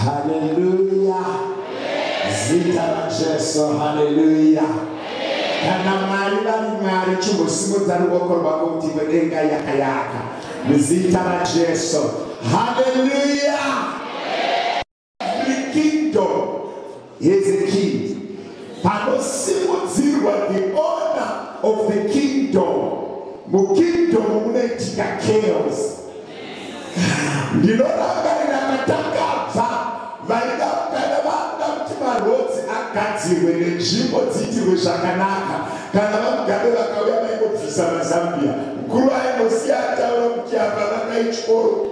Hallelujah. Zita la Jesu. Hallelujah. Kana mari chungo simu zaru wako wako utivedenga yaka yaka. Zita la Jesu. Hallelujah. Every kingdom is a king. Pano simu zirwa the owner of the kingdom. Mu kingdom unetika chaos. Ndinorangarira matakabva vaida kana mtima rhodzi agadzirwe nenzvimbo dziitirwe zvakanaka kana vamugabe vakauya vaingobvisa mazambia mukuru aingosiya ataura kuti apa vakaitoro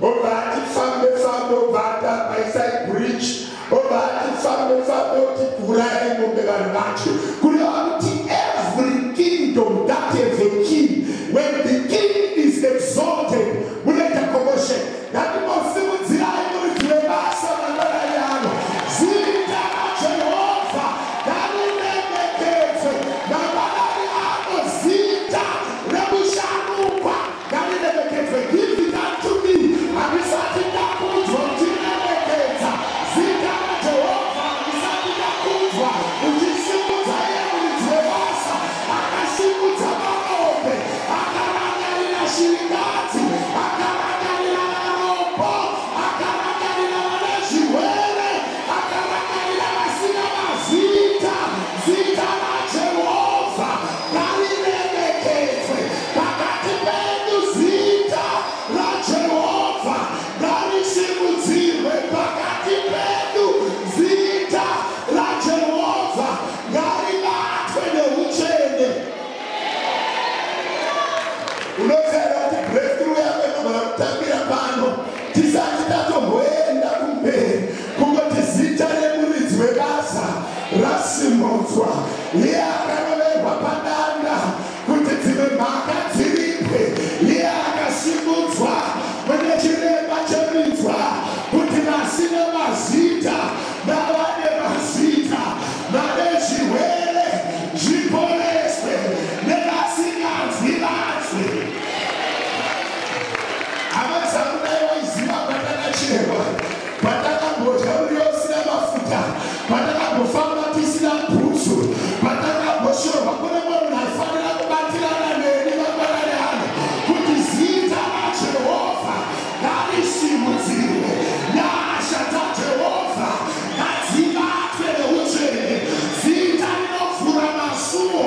obva ati fambe obva atapaisai bridge obva ati fambe kuti kurai mombe vanhu vacho kureva kuti every kingdom that has a king when the king is exalted munoita commotion ngatinozimudzirai muridzi webasa mandarani ano zita raJehovha ngarinyenyekedze mandarani ano zita remushanukwa ngarinyenyekedze give it unto me handisati ndakudzwa kutinyenyekedza zita raJehovha handisati ndakudzwa uchisimudza iye muridzi webasa akasimudza maombe akarangarira shirikadzi akarangarira varopo akarangarira vane zvirwere akarangarira vasina mazita zita raJehovha ngarinyenyekedze pakati pedu zita raJehovha ngarisimudzirwe pakati pedu zita raJehovha ngaribatwe neutsvene unoziva kuti breakthrough yako inogona kutambira pano tisati tatomboenda kumberi kungoti zita remuridzi webasa rasimudzwa iye akaroverwa padanda kuti dzimwe mhaka dziripwe iye akasimudzwa mune chiremba cheminzwa kuti vasina mazita navane mazita vane zvirwere zviporeswe nevasinganzwi vanzwe havazamudaiwaiziva patakachirwa patakambodya muri usina mafuta patakambofamba tisina bhutsu patakambosvorwa kune munhu aifanira kubatirana neni vangwarari ano kuti zita raJehovha ngarisimudzirwe nyasha dzaJehovha ngadzibatwe neutsvene zita rinovhura masuo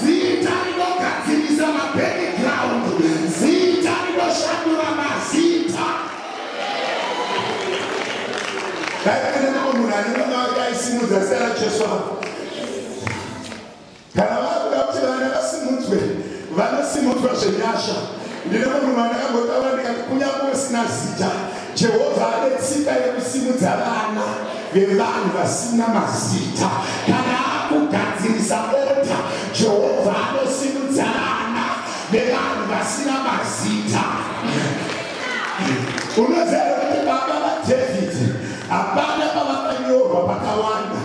zita rinogadzirisa mabackground zita rinoshandura mazita daikenemo munhu anenga akaisimudza sera Jesu kana vakuda kuti vana vasimudzwe vanosimudzwa zvenyasha ndine munhu andakambotaura ndikati kunyange usina zita Jehovha ane tsika yekusimudza vana vevanhu vasina mazita kana akugadzirisa ota Jehovha anosimudza vana vevanhu vasina mazita unoziva kuti baba vaDhavhidhi hapana pavakanyorwa pakawanda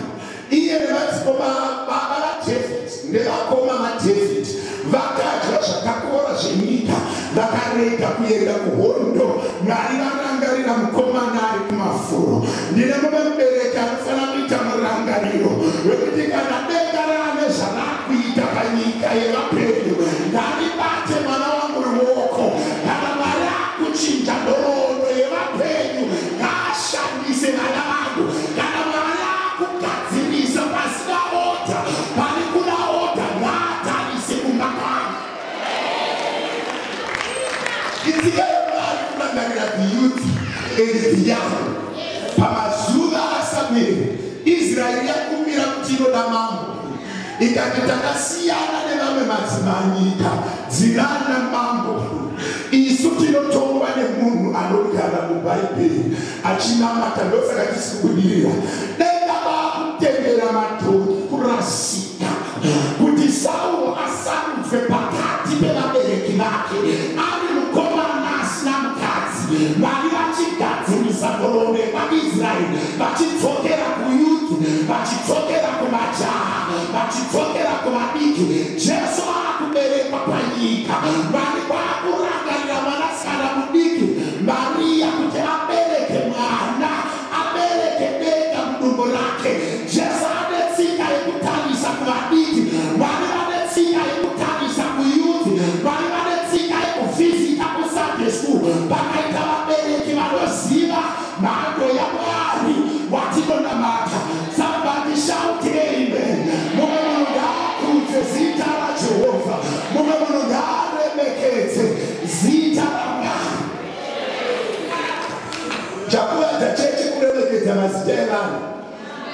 iye nevadzikoma baba vaDhavhidhi nevakoma vaDhavhidhi vakadya zvakakora zvenyika vakarega kuenda kuhondo Mwari varangarira mukomana ari kumafuro ndine mumwe mubereki anofanira kuita murangariro wekuti kana denga rane zvarakuita panyika yevapenyu ndaribate mwana wangu ruoko kana Mwari akuchinja nhoroondo yevapenyu ngaashandise vana vangu kana Mwari akugadzirisa pasina ota pari kuna ota ngaatarise kumba kwangu itika yeMwari kurangarira the youth and the young pamazuva aSamueri Israeri yakumira kuti inoda mambo ikati takasiyana nevamwe madzimai nyika dzirana mambo isu tinotongwa nemunhu anogara mubhaibheri achinamata ndosaka tisi kudirira denga vakutendera madhongi kurasika kuti Sauro asarudzwe pakati pevabereki vake ari mukomana asina mukadzi Mwari vachigadzirisa nhoroondo yevaIsraeri vachidzokera kuyuthi vachidzokera kumajaha vachidzokera kuvadiki Jesu akuberekwa panyika Mwari kwakurangarira mwanasikana mudiki Maria kuti abereke mwana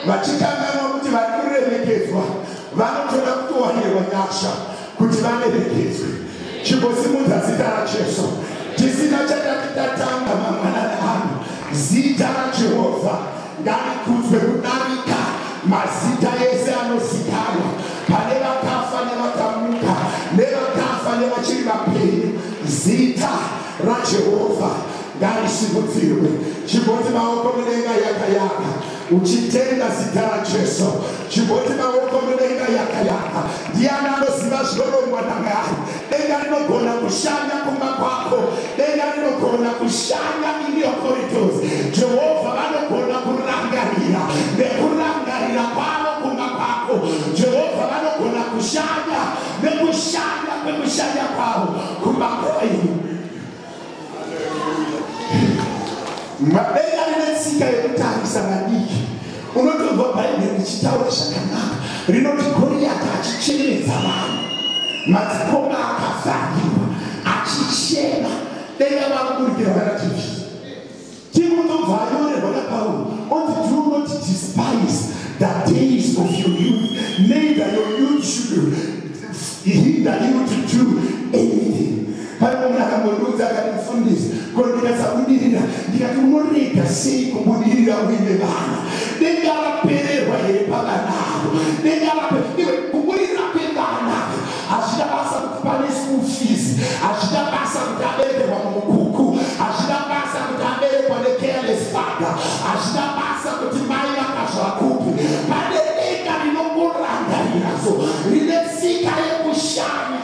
vachikanganwa kuti vari kuremekedzwa vanotoda kutowanirwa nyasha kuti valemekedzwe. Chimbosimudza zita raJesu. Tisina chatatatanga mangwanani ano. Zita raJehovha ngarikudzwe kudarika mazita ese anozikanwa pane vakafa nevakamuka, nevakafa nevachiri vapenyu. Zita raJehovha ngarisimudzirwe. Chimboti maoko mudenga yakayaka uchitenda zita raJesu. Chimboti maoko mudenga yakayaka. Ndiani anoziva zvinorongwa naMwari? Denga rinogona kushanya kumba kwako. Denga rinogona kushanya in your corridors. Jehovha vanogona kurangarira nekurangarira kwavo kumba kwako. Jehovha vanogona kushanya nekushanya kwekushanya kwavo kumba kwako. Madenga rinetsika yekutarisa madiki. Unotobva Bhaibheri richitaura zvakanaka. Rinoti Goriati achicheredza vanhu, madzikoma akavhariwa achichema. Denga vakuburikira vakati timundobva anyorerwa naPauro onzi do not despise the days of your youth, neither your youth should hinder you to do anything. Pane munhu akambondiudza akandifundisa kuti ndikasabudirira ndikati unorega sei kubudirira uine vana? Denga rapererwa here pavanavo. Denga rapererwa kubudirira kwevana hazvina basa kuti pane school fees, hazvina basa kuti aberekerwa mumukuku, hazvina basa kuti aberekwa necareless father, hazvina basa kuti mai vakazvakupi. Pane denga rinongorangarira so rine tsika yekushanya.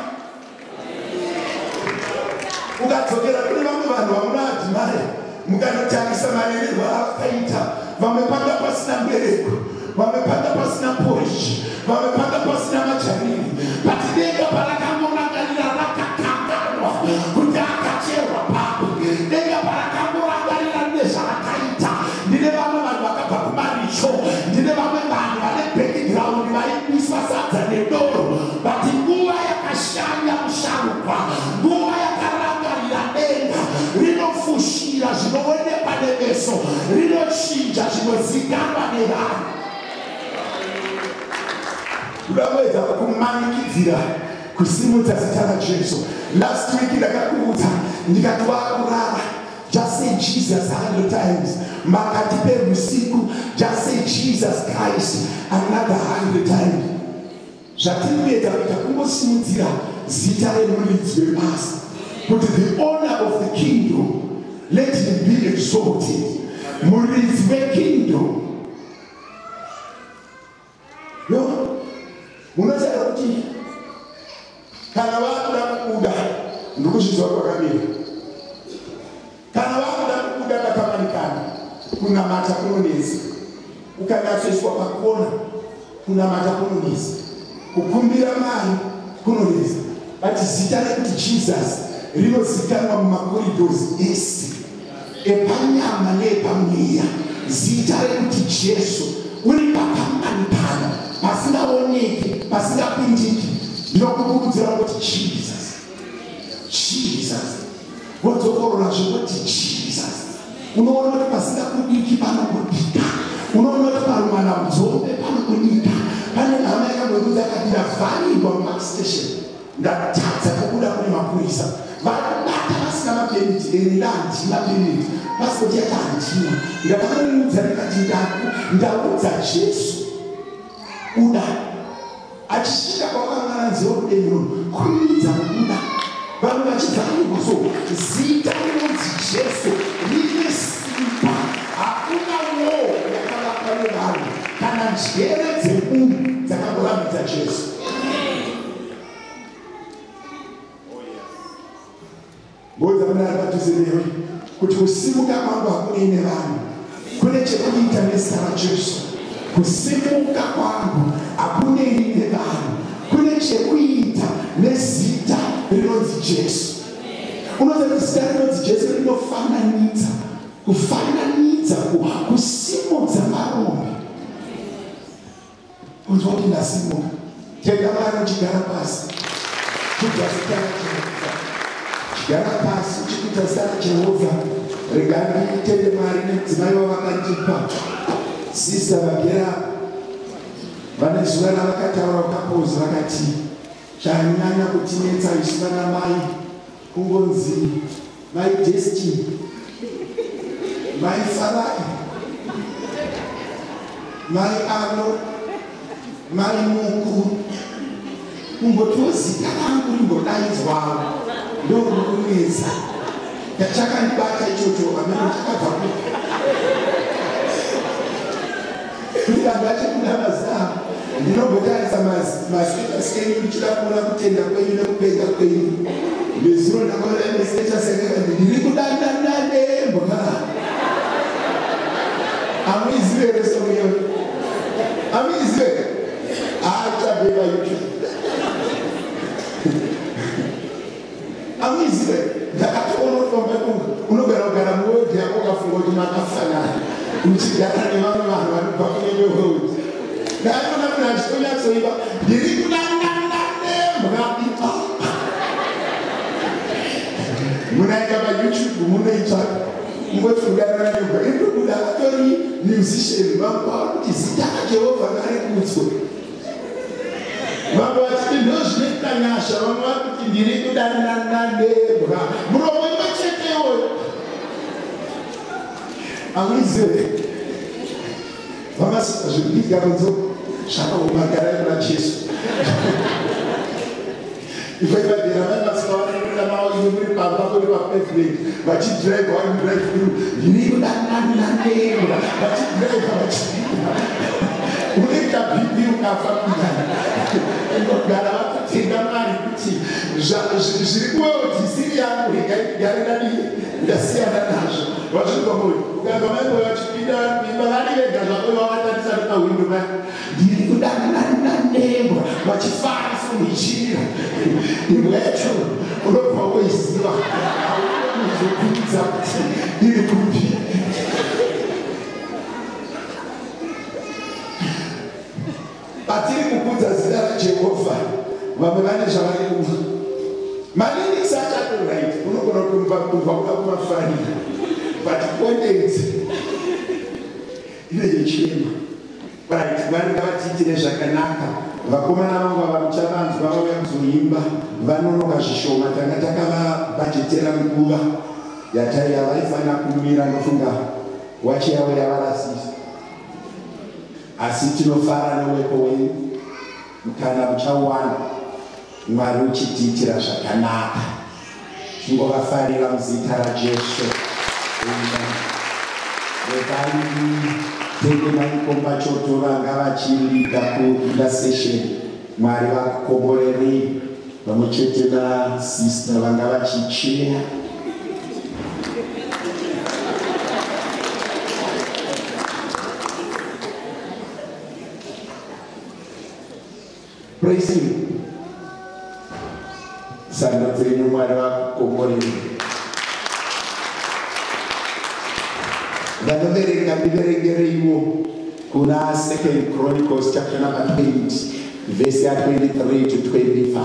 Ukadzokera kune vamwe vanhu vamunati mari mukanotarisa marererwo avakaita, vamwe panga pasina mbereko, vamwe panga pasina Porsche, vamwe panga pasina majariri, bati denga parakamborangarira rakakanganwa kuti akacherwa papo. Denga parakamborangarira nezvaakaita. Ndine vamwe vanhu vakabva kuMaricho, ndine vamwe vanhu vane background vaibiswa sadza nedoro, bati nguva yakashanya musharukwa, nguva yakarangarira denga rinofushira zvinoonekwa nemeso, rinochinja zvinozikanwa nevanhu. Ndavawedza kumanikidzira kusimudza zita raJesu. Last week ndakakuudza ndikati wakurara, just say Jesus 100 times. Makati perusiku, just say Jesus Christ another 100 times. Zvatinoita kuita kungosimudzira zita remuridzi webasa, kuti the owner of the kingdom, let him be exalted. Muridzi wekingdom. Yo, munoziva kuti kana vakuda kubuda ndikuzviziva kwakamira. Kana vakuda kubuda kakamanikana, kunamata kunonesa. Ukanyatsoiswa pakona, kunamata kunonesa. Kukumbira mari kunonesa. But zita rekuti Jesus rinozikanwa mumacorridors ese, epanyama neepamweya. Zita rekuti Jesu uri pakamanikana, pasingaoneki, pasingapindiki. Ndinokukurudzira kuti Jesus wodzokorora zvekuti Jesus. Unoona kuti pasingakudiki panokudika. Unoona kuti parumana mudzombe panokudika. Pane hama yakambonudza akati ndavharirwa mumakstation, ndatadza kubuda kune mapurisa. Vanobata vasina maperiti, eri handina periti, pasipoti yake handina. Ndakanoudza ndikati ndaudza Jesu uda achisvika kwavakangananziwa kudenyo kuridza kubuda. Vanhu vachivharirwa so zita rinonzi Jesu rine simba. Hakuna wo yakavakwa nevanhu kana njere dzemunhu dzakangorambidza Jesu. Mboza muna padhuze newe kuti kusimuka kwangu hakunei nevanhu, kune chekuita nezita raJesu. Kusimuka kwangu hakunei nevanhu, kune chekuita nezita rinonzi Jesu. Unoziva kuti zita rinonzi Jesu rinofananidza, kufananidza, kusimudza marombe. Unzwa kuti ndasimuka. Tega Mwari uchigara pasi, kudya zita raJehovha. Chigara pasi uchikuita zita raJehovha. Rega nditende Mwari nedzimai wavakandipa. Sisa Vagera vane zuva ravakataura kapozi vakati chanyanya kutinetsa isu vana mai kungonzi mai Destiny, mai Farai, mai Ano, mai Mungu, kungotozi kangu ringodaidzwa ndokunesa yachakandibata ichocho amene chakabva ndikabate kunamaza ndinogotarisa mastatus enyu ndichida kuona kutenda kwenyu nekupenga kwenyu nezuro ndakaona nestatus ndiri kudandanadembwa amuizive resomuyo amuizive achabeba YouTube amuizive ndakatoona unogara kugara muwodhi yako ukafunga kuti makafanana uchigara nevamwe vanhu vanobva kune weworld ndaona munhu achitonyatsoiva ndiri kudandanadembwa munaika paYouTube munoitsvaka ngoti kudanana nembwa irikubuda atori musician vamwe kuti zita raJehovha ngarikudzwe vamwe vachiti ndozvinoita nyasha vamwe vari kuti ndiri kudanana nembwa muromo imwe chetewo amuizive vamasika zvekudikaronzo zvakaumagarai kuna Jesu ivaivadhera vaimasika vanoenda mavo ine muri pamba kuri papavement vachidrive waidrive through ndiri kudanana nembwa vachidrive unoita bhipi ukafa kudana inogara vakutenga mari kuti zviri kuweodhisiri yangu igarinani ndasiyana nazvo vazvigomuri ukanga maimbo vachipinda imba vari vega zvako vavatarisa nepahwindo vai ndiri kudanana nembwa vachifara somuchira imbwa yacho unobva woiziva aunozokuudza kuti iri kupi patiri kukudza zita raJehovha vamwe vane zvavari kumwa maninisi achatoright unogona kubva kuda kumafarira but content ine yechema right mwari ngavatiitire zvakanaka vakomana vangu ava muchavanzwa vauya kuzoimba vanonoka zvishoma tanga takavabhajetera nguva yataiya vaifanira kumira ndofunga wachi yavo yavarasisa asi tinofara newepo wenyu kana muchawanda mwari uchitiitira zvakanaka tingovafarira muzita raJesu rekai tenge maikomba choto vanga vachirida kuinda session mwari vakukomborerei vamwe chete nasister vanga vachicheya praise him sanga dzenyu mwari vakukomborerei ndiverengereiwo kuna 2 Chronicles chapter number 8 verse 23 to 25.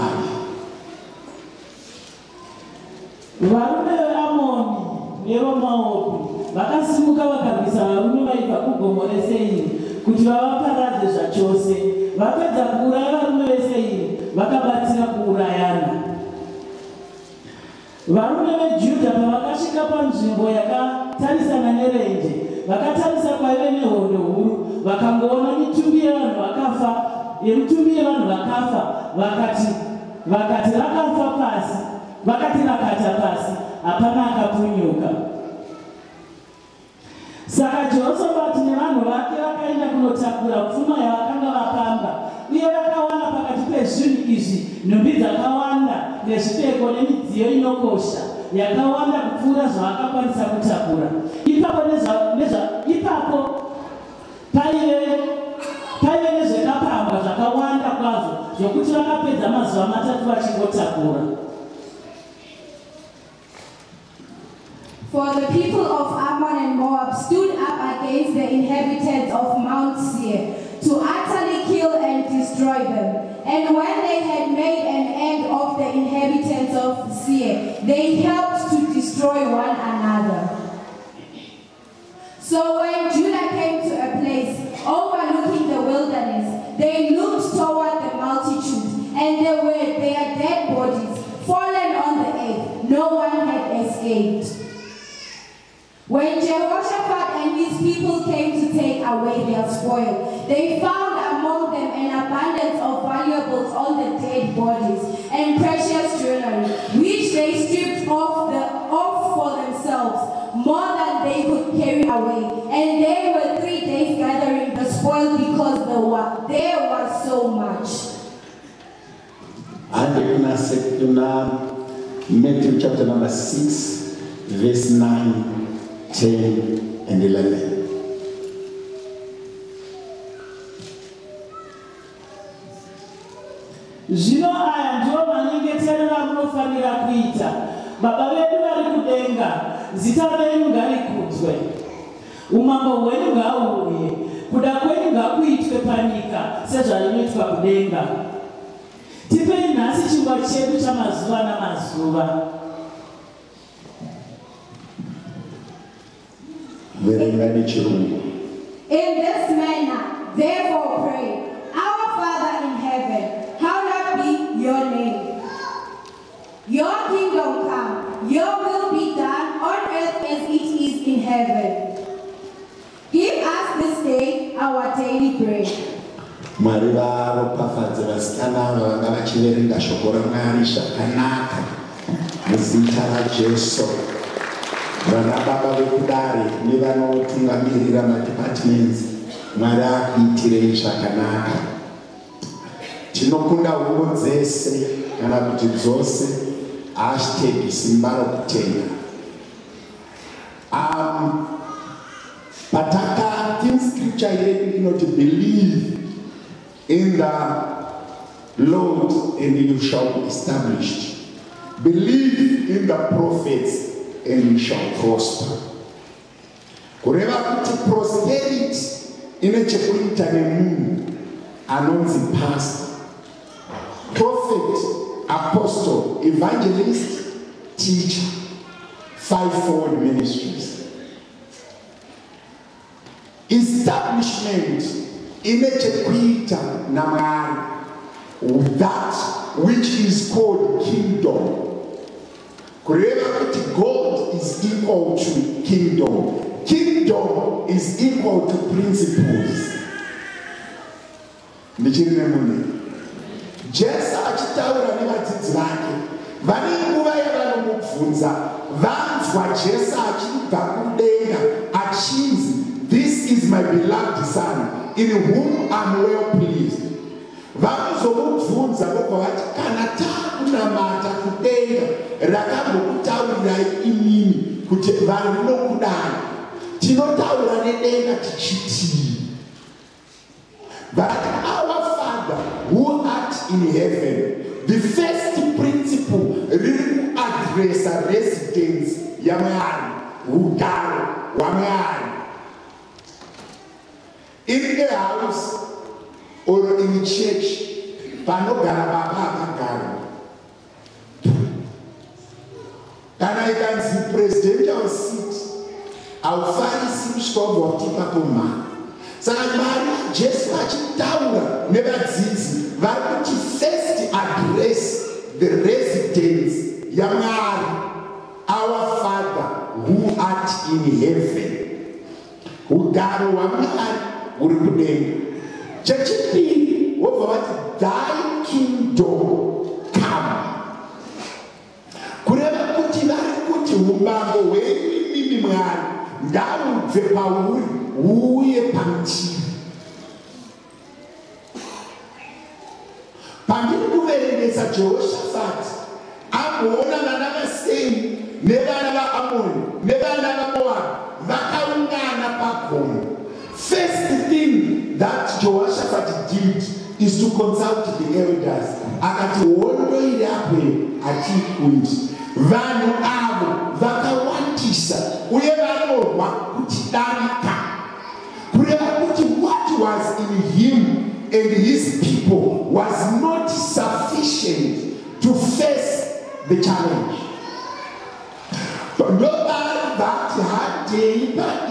Varume veAmoni nevoMoabhu vakasimuka vakarwisa varume vaibva kuGomo reSeiri kuti vavaparadze zvachose. Vapedza kuuraya varume veSeiri vakabatira kuurayana. Varume veJudha pavakasvika panzvimbo yakatarisana nerenje vakatarisa kwaive nehondo huru vakangoona mitumbi yevanhu vakafa vakati rakafa pasi vakati rakata pasi hapana akapunyuka. Saka Jehoshafati nevanhu vake vakaenda kunotakura pfuma yavakanga vapamba uye vakawana pakati pezvinhu izvi nhumbi dzakawanda nezvipfeko nemidziyo inokosha yakawanda kupfuura zvavakakwanisa kutakura. Ipapo paive nezvekapambwa zvakawanda kwazvo zvokuti vakapedza mazuva 3 vachingotakura. For the people of Ammon and Moab stood up against the inhabitants of Mount Seir to utterly kill and destroy them. And when they had made an end of the inhabitants of Seir, they helped to destroy one another. So when Judah came to a place overlooking the wilderness, they away their spoil. They found among them an abundance of valuables on the dead bodies and precious jewelry, which they stripped off for themselves, more than they could carry away. And they were 3 days gathering the spoil because there was so much. And Matthew chapter number 6, verse 9, 10, and 11. Zvino aya ndiwo manyengetero amunofanira kuita. Baba vedu vari kudenga, zita renyu ngarikudzwe. Umambo hwenyu ngahuuye, kuda kwenyu ngakuitwe panyika sezvanoitwa kudenga. Tipei nhasi chingwa chedu chamazuva namazuva. In this manner, therefore pray, Our Father in heaven, hallowed be your name. Your kingdom come, your will be done on earth as it is in heaven. Give us this day our daily bread. Mwari varopafadze vasikana vanga vachiverenga shoko raMwari zvakanaka muzita raJesu. Vana baba vekudare nevanotungamirira madepartments, Mwari akuitirei zvakanaka. Tinokunda huvo dzese kana kuti dzose #simba rokutenga. Pataka in scripture yedu inoti believe in the Lord and you shall be established. Believe in the prophets and you shall prosper. Kureva kuti prosperity ine chekuita nemunhu anonzi pastor, prophet, apostle, evangelist, teacher, 5-fold ministries. Establishment in a chekuita naMwari, that which is called kingdom. Kureva kuti God is equal to kingdom. Kingdom is equal to principles. Ndichiri nemune. Jesu achitaura nevadzidzi vake, vane nguva yavanomubvunza, vanzwa Jesu achibva kudenga achinzi, "This is my beloved son, in whom I'm well pleased." Vanozomubvunza vobva vati, "Kana takunamata kudenga rakambokutaurirai inini kuti vanhu vinokudai, tinotaura nedenga tichitii?" But our Father who art in heaven, the first principle really address a residence yaMwari, ugaro waMwari. In a house or in a church, panogara baba akagara. Kana ikanzi presidential seat, aufarisi kusvika ipapo mari. Saka Mwari Jesu achitaura nevadzidzi vari kuti first address the residence yaMwari, our Father who art in heaven, ugaro waMwari uri kudenga. Chechipiri wobva vati thy kingdom come. Kureva kuti vari kuti umambo hwenyu imimi Mwari ngahubve pauri uye pamutivi. Pandiri kuverengesa Jehoshaphat amboona vana vaSemi nevana vaAmoni nevana vaMoabhu vakaungana pagomo. First thing that Jehoshaphat did is to consult the elders. Akati hondo iri apo hatikundi. Vanhu avo vakawandisa uye vanorwa kuchidarika. Kureva kuti what was in him and his people was not sufficient to face the challenge. Nobody that had day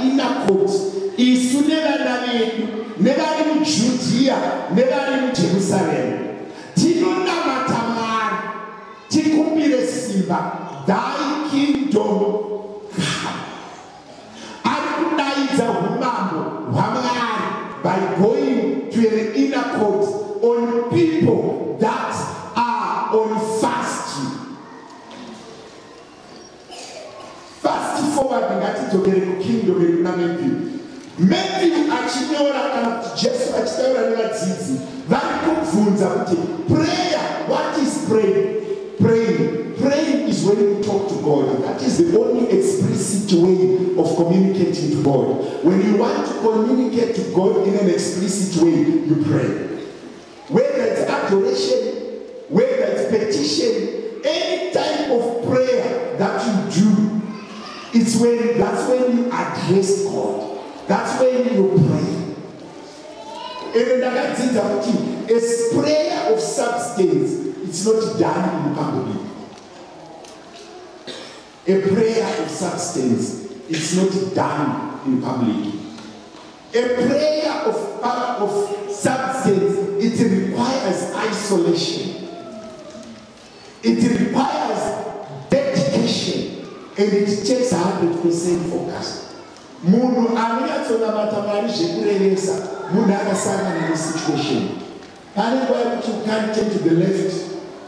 in a court is to never never in Judea, never in Jerusalem. Tinona matamar, tikumbire simba, thy kingdom come. Akudaidza humambo hwaMwari are on fasting. Fast forward ngatitogere kukingdom kuna Matthew achinyora kana kuti Jesu achitaura nevadzidzi vari kubvunza kuti prayer, what is praying? Praying is when you talk to God. That is the only explicit way of communicating to God. When you want to communicate to God in an explicit way, you pray. Whether it's adoration, whether it's petition, any type of prayer that you do, that's when you address God. That's when you pray. A prayer of substance, it's not done in public. A prayer of substance, it's not done in public. A prayer of substance, it requires isolation. It requires dedication, and it takes 100% focus. Munhu anoyatsona matamari zvekurevesa munhu akasangana nesituation. Pane nguva yekuti you can't turn to the left,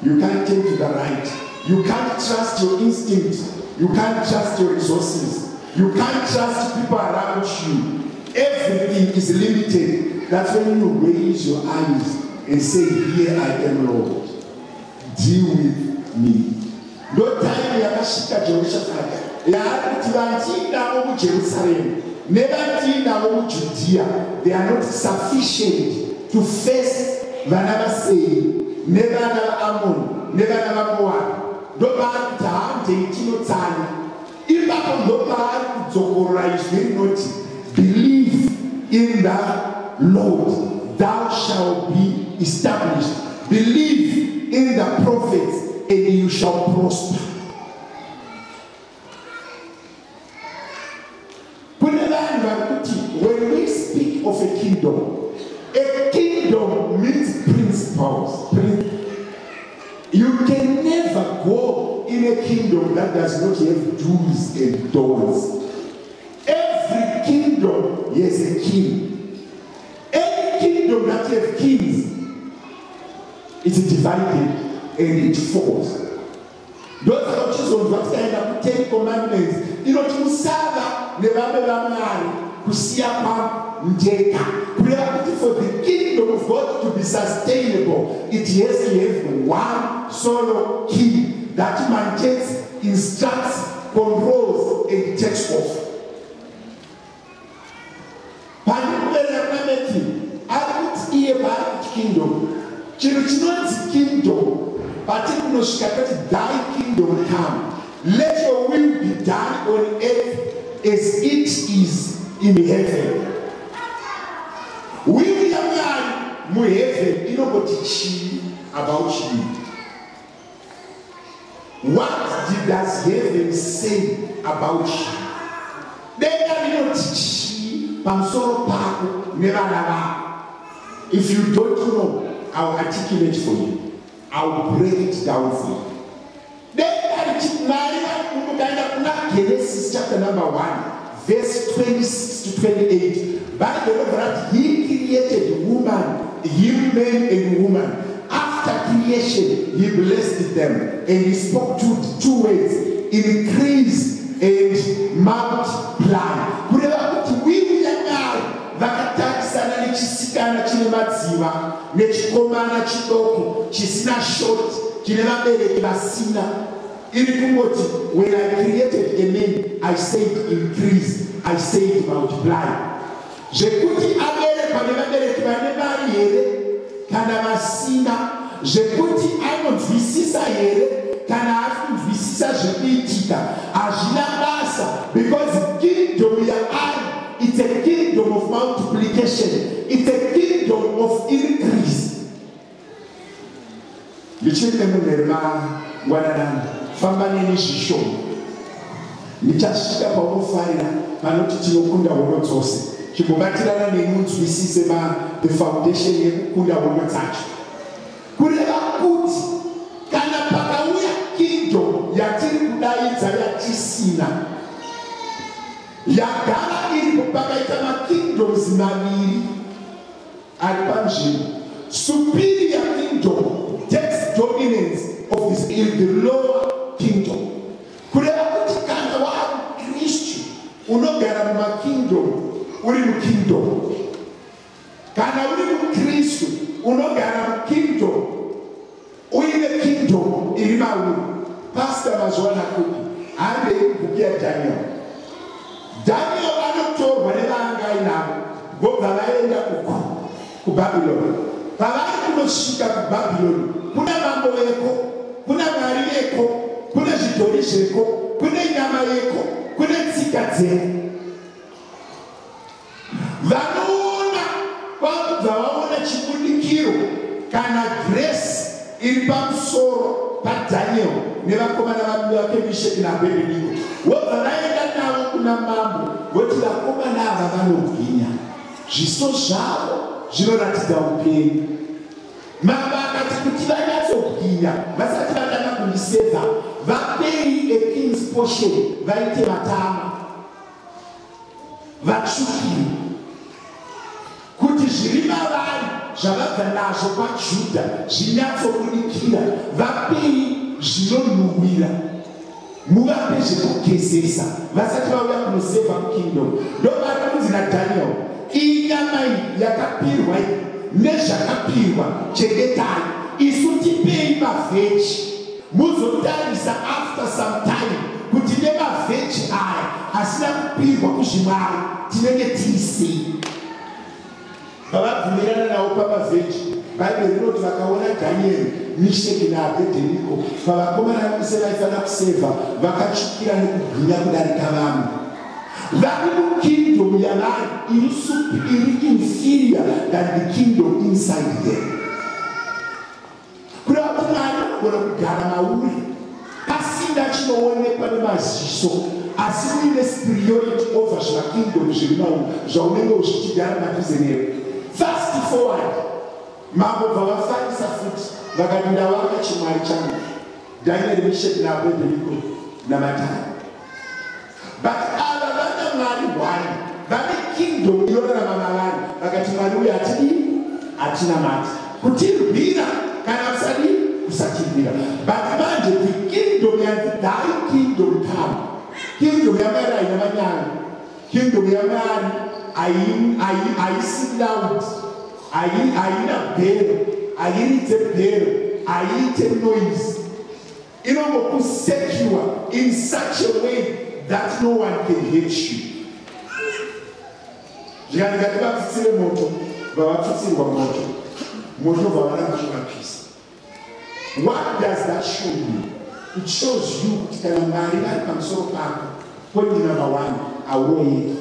you can't turn to the right, you can't trust your instinct, you can't trust your resources, you can't trust people around you. Everything is limited. That's when you raise your eyes and say, here I am, Lord, deal with me. No time yakashika Jehoshaphat yakuti vachida muJerusalem nevatinda muJudea, they are not sufficient to face vana vaSeiri nevana vaAmoni nevana vaMoabhu. Ndopaari kuti haamudei tinotsanya. Ipapo ndopaari kudzokorora izwi rinoti, believe in the Lord, thou shalt be established. Believe in the prophets, and you shall prosper. When we speak of a kingdom means principles. You can never go in a kingdom that does not have do's and don'ts. Every kingdom has a king. Any kingdom that has kings, it's divided and it falls. Those are chosen what kind of 10 commandments. You know, to serve the for the kingdom of God to be sustainable, it has to have one solo king that maintains, instructs, controls, and takes off. Kingdom, thy kingdom come. Let your will be done on earth as it is in heaven. We are in heaven, you know what it's about you. What does heaven say about you? They are not teaching. If you don't know, I'll articulate for you. I'll break it down for you. Genesis chapter number 1, verse 26 to 28. By the way, he created woman, him man and woman. After creation, he blessed them, and he spoke two words: increase and multiply. Vakatarisa nechisikana chine madziva nechikomana chidoko chisina short chine vabereki vasina. Iri kungoti, when I created a man, I said increase, I said multiply. Zvekuti aberekwa nevabereki vane mari here kana vasina, zvekuti anonzwisisa here kana akunzwisisa zvekuitika hazvina basa, because kingdom yaari, it's a kingdom of multiplication. It's a kingdom of increase. Famba nini shisho. Nichashika pa ufaira panoti tinokunda wono dzose. Chikubatirana nemunzwisise the foundation yekukunda wono dzacho. Kureva kuti kana pakauya kingdom yatiri kudaidza yatisina. Yagara iri kupakaita makingdoms maviri ari panzvimbo. Superior kingdom takes dominance office in the lower kingdom. Kureva kuti kana waKristu unogara mumakingdom uri mukingdom. Kana uri muKristu unogara mukingdom uine kingdom iri mauri. Pastor mazwana kuti ande ibhuku yaDaniel. Daniel anotorwa nevanga inavo vobva vaenda kuBhabhironi. Pavari kunosvika kuBhabhironi kuna mambo veko, kuna mwari veko, kuna zvidhori zveko, kune nyama yeko, kune tsika dzeko. Vanoona vakubva vaona chibudikiro kana grace iri pamusoro paDaniel nevakomana vake Meshaki naAbhedhinego. Vobva vaenda navo kuna mambo voti vakomana ava vanobwinya, zviso zvavo zvinoratidza upenyu. Mambo akati kuti vanyatsobwinya vasati vatanga kundiseva, vapei a king's portion, vaite vatama vatsvukire, kuti zviri mavari zvavabva nazvo paJudha zvinyatsobudikira, vapei zvinonhuhwira, muvape zvekugezesa vasati vauya kunoseva kingdom. Ndovari kunzi naDaniel, iyi nyama iyi yakapirwa nezvakapirwa chengetai, isu tipei mavheji muzotarisa after some time kuti nemavheji aya asina kupirwa kuzvimwari tinenge tiisei. Vavabvumirana navo pamavheji, Bhaibheri rinoti vakaona Dhanieri, Meshaki naAbhedhinego pavakomana vose vaifanira kuseva vakatsvukira nekugwinya kudarika vamwe. Vari mukingdom yavari iri inferior than the kingdom inside them. Kureva kuti Mwari anogona kugara mauri pasina chinoonekwa nemaziso, asi uine superiority over zvakingdom zviri mauri zvaunenge uchichigara padhuze newe. Fast forward, mambo bvavafarisa futi vakati ndavaka chimwari changu Daniel, Meshaki naAbhedhinego namatare. But ava vana mwari one, vane kingdom inorarama mavari, vakati mwari uyu hatina mati kutirwira kana kusatirwira. But manje the kingdom yanzi thy kingdom come, kingdom yaMwari haina manyango, kingdom yaMwari haisi loud, haina bhero, hairidze bhero, haiite noise. Inongokusecure in such a way that no one can hit you. Zvikandikati vapfitsire moto, vavapfitsirwa moto, moto vavana kuzvivapisa. What does that show you? It shows you kuti kana Mwari vari pamusoro pako, point number one, hauroyeki.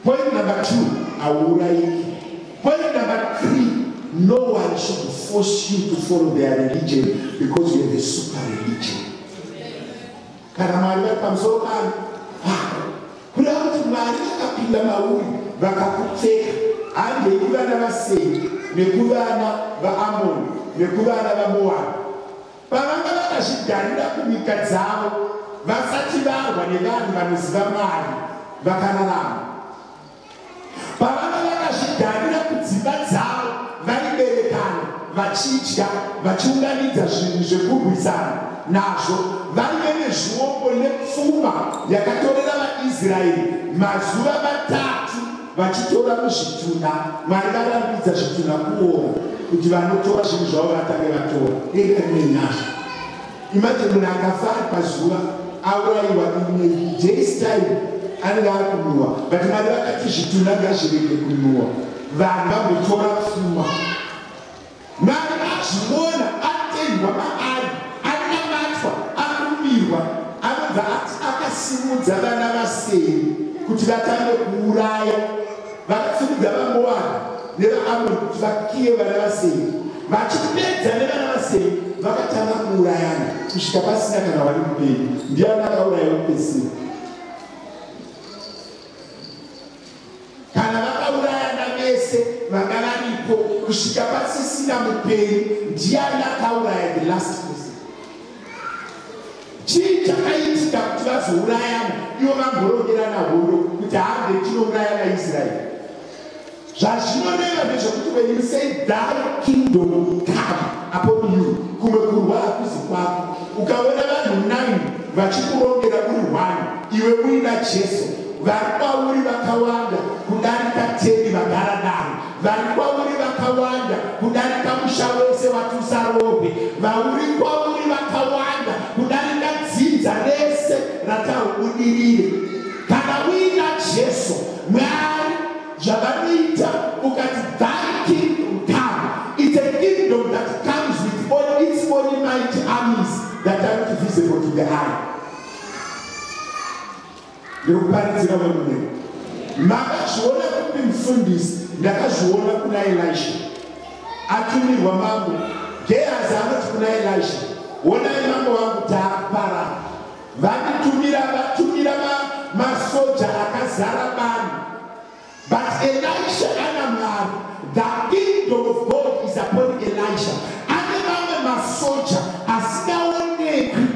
Point number two, hauurayiki. Point number three, no one should force you to follow their religion because you have a super religion. Kana Mwari vari pamusoro pako, kureva kuti Mwari akapinda mauri vakakupfeka, handei kuvana vaSeiri nekuvana vaAmoni nekuvana vaMoabhu. Pavanga vakazvigarira kunyika dzavo vasati varwa nevanhu vanoziva Mwari vakararama. Pavanga vakazvigarira kudzimba dzavo vaiberekana vachidya vachiunganidza zvinhu zvekurwisana nazvo, vaive nezviombo nepfuma yakatorera vaIsraeri mazuva matatu vachitora muzvituna. Mwari varambidza zvituna kuora kuti vanotora zvinhu zvavo vatange vatora. Nenyasha imagine munhu akafa ari pazuva aurayiwa in a day's time anenge ari kunhuhwa, but Mwari vakati zvituna ngazvirege kunhuhwa, vanhu vambotora pfuma. Mwari azviona atendwa maari, anamatwa, akumirwa, anobva akasimudza vana vaSeiri kuti vatange kuuraya, vakasimudza vaMoabhu nevaAmoni kuti vakiye vana vaSeiri. Vachipedza nevana vaSeiri vakatanga kuurayana kusvika pasina kana wari mupenyu. Ndiani akaurayiwa kupedzisira? Kana vakaurayana vese vanga varipo kusvika pasisina mupenyu, ndiani akauraya the last person? Chii chakaitika kuti vazourayana ivo vamborongerana hondo kuti hambe tinouraya vaIsraeri? Zvazvinoneva ndezvekuti when you say thy kingdom come upon you, kumwe kurwa vachikurongera uri 1 iwe uina Jesu vari kwauri vakawanda kudarika teni vagara navo vari kwauri vakawanda kudarika musha wese watusarohwe vauri kwauri vakawanda kudarika dzinza rese rataubudirire kana uina Jesu Mwari zvavanoita ukati thy kingdom come. It's a kingdom that comes with all its own mighty armies that are not visible to the eye. Ndikuparidzira vanhu makazviona kupi mufundisi ndakazviona kuna Elisha atumirwa mambo Gehazi anoti kuna Elisha onai mambo wangu taapara vatumira masoja akazara bani but Elisha ana Mwari. The kingdom of God is upon Elisha. Ane mamwe masoja asikaonekwi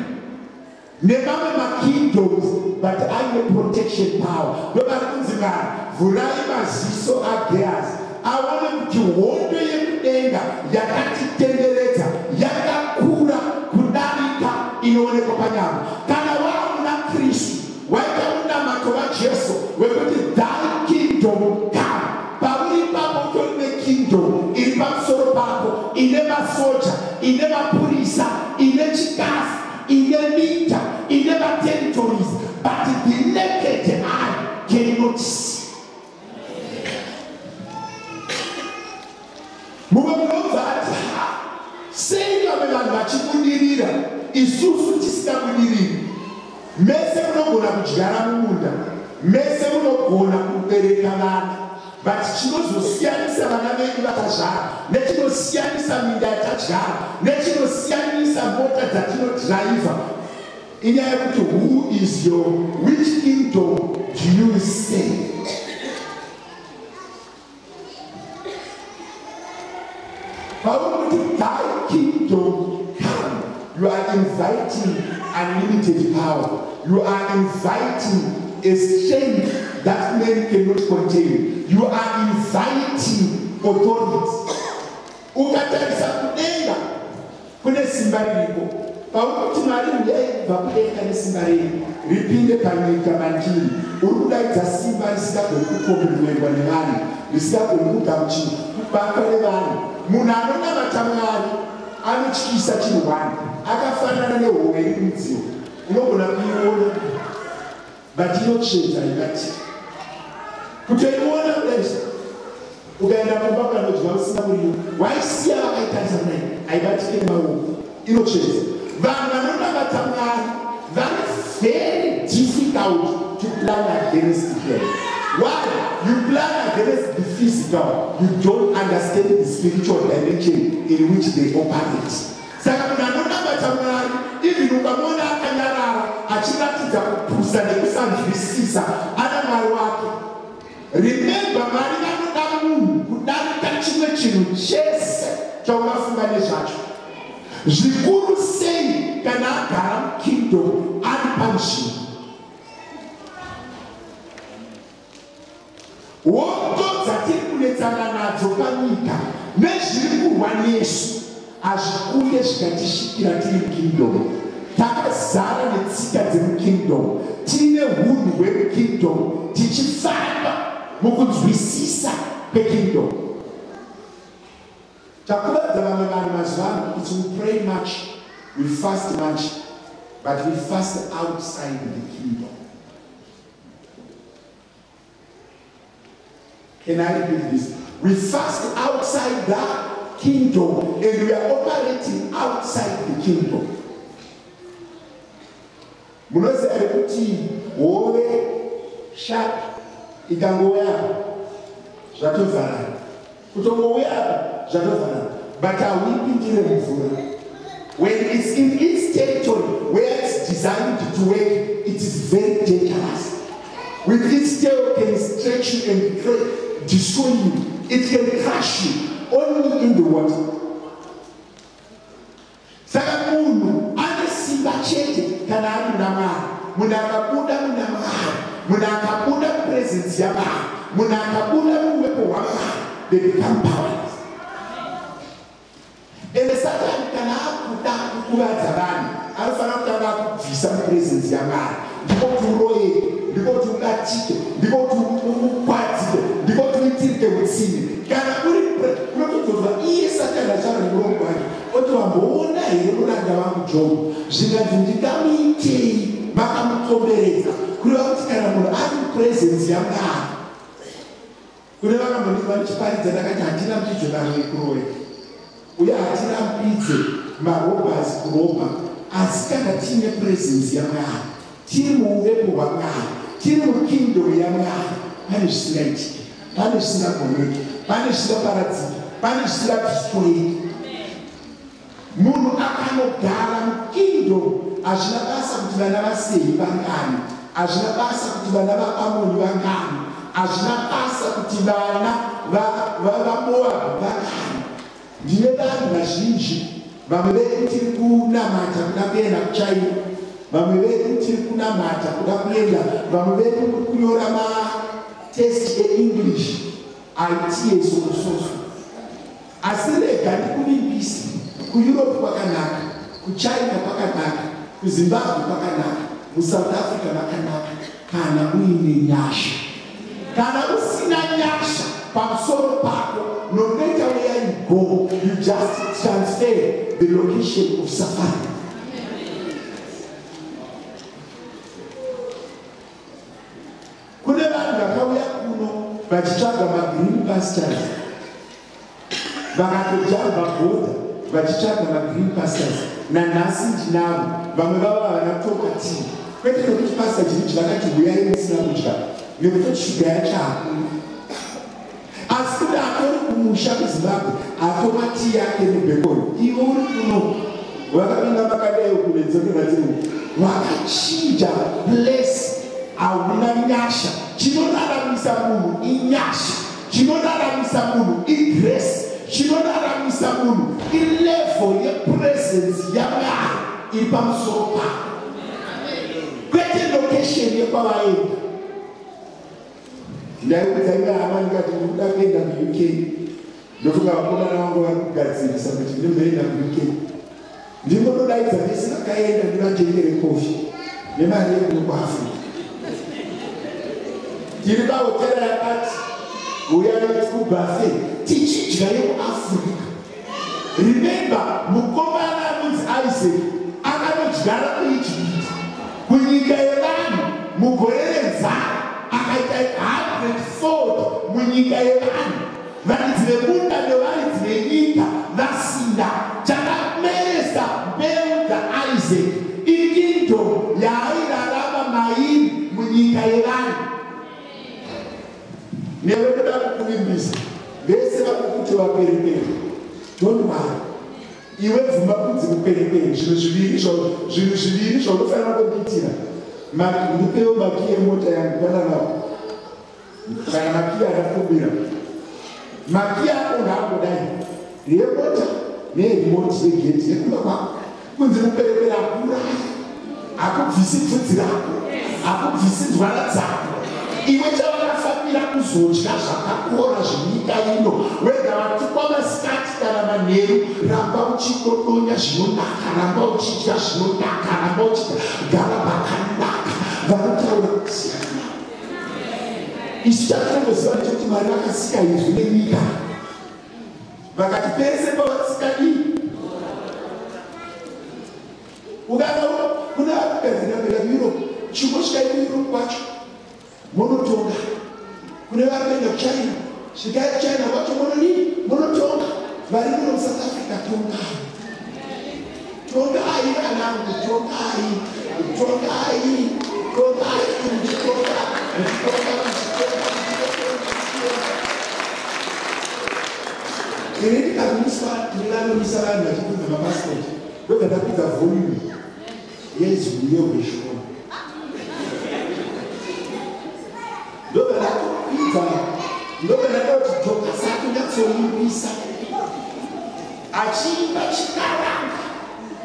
nemamwe makingdoms but aine protection power. Nobari kunzi Mwari vurai maziso aGehazi aone kuti hondo yekudenga yakatitenderedza yakakura kudarika inoonekwa panyama. Kana wauna Kristu waita unamato waJesu wekuti thy kingdom come. Pauri papo kone kingdom iri pamusoro pako ine masoja ine mapurisa ine chikafu ine mita ine territories but the naked eye cannot see. Mumwe munobva ati sei vamwe vanhu vachibudirira isusu tisingabudiriri. Mese munogona kudyara mumunda mese munogona kubereka vana but chinozosiyanisa vana vedu vakazvara nechinosiyanisa minda yatadyara nechinosiyanisa mota dzatinodhiraivha inyaya yekuti who is your which kingdom do you say? Pauluti thy kingdom come. You are inviting unlimited power. You are inviting a strength that men cannot contain. You are inviting authorities. Ukatarisa kudenga kune simba riripo. Paukuti Mwari ndiyaibva kudenga nesimba renyu ripinde panyika mandiri. Uri kudaidza simba risingagoni kukombererwa nevanhu, risingagoni kugamuchirwa kubaka nevanhu. Munhu anonamata Mwari anotyisa chinhu 1 akafanana nehove iri mudziyo. Unogona kuiona but inotsvedza ingati kutoiona kudai ukaenda kumba ukanodya usina muriwo waisiya vakaitarisa kudai haibatike nemaoko inotsvedza. Vanhu vanonamata Mwari vari very difficult to plan against them. Why? You plan against the physical, you don't understand the spiritual dimension in which they operate. Saka munhu anonamata Mwari even ukamona akanyarara achiratidza kupusa nekusanzwisisa ana Mwari wake. Remember Mwari vanoda munhu kudarika chimwe chinhu chese chaumafunga nezvacho. Zvikuru sei kana agara mukingdom ari pamushingo. Hondo dzatiri kunetsana nadzo panyika nezviri kurwa nesu hazvikunge zvikatishikira tiri mukingdom. Takazara netsika dzemukingdom, tine unhu hwemukingdom, tichifamba mukunzwisisa kwekingdom. Takuvadza vamwe vanhu mazuva ano kuti we pray much, we fast much, but we fast outside the kingdom. Can I repeat this? We fast outside the kingdom and we are operating outside the kingdom. Munoziva kuti hove sharp ikangoya zvatovhara kutongoya zvatovhara but hauipindire mvura. When it's in its territory where it's designed to work, it is very dangerous. With its tail can stretch you and destroy you. It can crush you only in the water. Saka munhu ane simba chete kana ari namari. Munhu akabuda muna Mwari, munhu akabuda presence yaMwari, munhu akabuda muwepo hwaMwari, they become powerless. And Satan kana akuda kuvadza vanhu anofanira kutanga kubvisa mupresence yaMwari. Ndiko kuti uroyeke, ndiko kuti ungatike, ndiko kuti ukwadzike, ndiko kuti uitirike utsime. Kana uri unotozwa iye Satani achava nemurongo wake oti wamboona here muranda wangu Jobu, zvinganzi ndingamuitei makamukomberedza, kureva kuti kana munhu ari mupresence yaMwari. Kune vakambondiva ndichiparidza ndakati hatina mpidze vanhu vekuroyeka uye hatina mpidze marobhasi kuromba, asi kana tiine presence yaMwari, tiri muuvepo hwaMwari, tiri mukingdom yaMwari, pane zvisingaitiki, pane zvisingagoneki, pane zvisingaparadziki, pane zvisingadistroyiki. Munhu akanogara mukingdom hazvina basa kuti vana vaSehi vangani, hazvina basa kuti vana vaAmoni vangani, hazvina basa kuti vana vaMoabhu vangani. Ndine vanhu vazhinji, vamwe vedu tiri kunamata kuda kuenda kuChina, vamwe vedu tiri kunamata kuda kuenda, vamwe vedu kuri kunyora matesti eEnglish IT esososo. Asi rega ndikuvimbisa, kuEurope kwakanaka, kuChina kwakanaka, kuZimbabwe kwakanaka, kuSouth Africa kwakanaka, kana uine nyasha. Kana usina nyasha pamusoro pako, no matter where you go, you just transfer the location of safari. Kune vanhu vakauya kuno vachitsvaga magreen pastures, vakatojamba bhodha vachitsvaga magreen pastures. Nanhasi ndinavo vamwe vavo havana kutoka tii, kwete nokuti pasta chiri chivakati huyai musina kudya, nekuti shuga yacho hakuna. Asi kuti atori kumusha kuZimbabwe atomwa tii yake mubhekoni, iwe uri kuno vakapinda makadai kunedzokera dzimwe vakachinja place. Hauna nyasha. Chinoraramisa munhu inyasha, chinoraramisa munhu igrace, chinoraramisa munhu ilevel yepresence yaMwari iri pamusoro pako, kwete location yekwavaenda. Ndaikudza imwe hama ndikati ndikuda kuenda kuUK, ndofunga vakomana vangu vari kugadzirisa kuti ndimboenda kuUK. Ndingotodaidza ndisingakaenda ndivajengere kofi nemari yekuno kuAfrica. Tiri pahotera yakati uyai kubuffet tichidya yemuAfrica. Remember, mukomana anonzi Isaac akanodyara kuIjipiti, kunyika yevanhu mugore renzara akaita 100-fold munyika yevanhu. Varidzi vemunda nevaridzi venyika vasinda. Chakameresa mbeu dzaIsaac ikingdom yaairarama mairi munyika yevanhu. Nevedoda kukuvimbisa vese vakukuti vaperepere, don't worry. Iwe bvuma kunzi kuperepere, zvinhu zviviri zvaunofanira kuitira. Ndipewo makiyi emota yangu kana navo, kana makiyi akakubira. Makiyi ako ndaangodai yemota neerimoti yegeti yekumba kwako. Kunzi kuperepere akuuraya, akubvisi bvudzi rako, akubvisi nzwara dzako. Iwe chavakafambira kuzodya zvakakora zvenyika ino, wega vatukwa masikati kana manheru, ramba uchitodonya zvinonaka, ramba uchidya zvinonaka, ramba uchigara pakanaka. Vanotaura kusiyana. Isu chatinongoziva ndechekuti Mwari vakasika izvi nenyika, vakati pese pavasika iyi. Ukaona kuna vakagadzira mberi kuEurope, chingosvika kuEurope kwacho monotonga. Kune vari kuenda kuChina, svikai kuChina kwacho monotonga. Vari muno South Africa, tongai. Tongai vanangu, tongai, tongai, tongai, Kereni kamuniswa ndinganomisa vanhu vachikudza mapassport, ndobva ndapinza volume yezwi yeweshona. Ndobva ndapinza kuti joka sati ndatsomupisa achiimba chikaranga.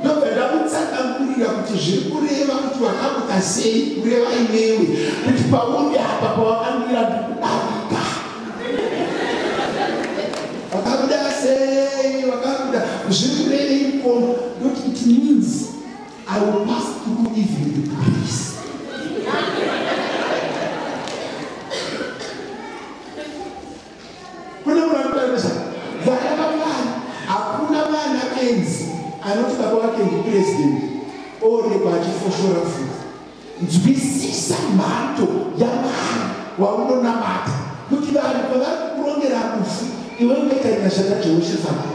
Ndobva ndamutsanangurira kuti zviri kureva kuti wakamuka sei, kureva inewe kuti pauri apa pawakamira ndikudarika. Wakabuda sei, wakabuda zviri kureva ikono, ndokuti It means I will pass through even the grace. Hakuna vana benzi anoti baba wake ndi president oonekwa achifoshora futi. Nzwisisa mhanto yamwana waunonamata kuti vanhu pavari kurongera kufi iwe ungaita shaka Jehoshafati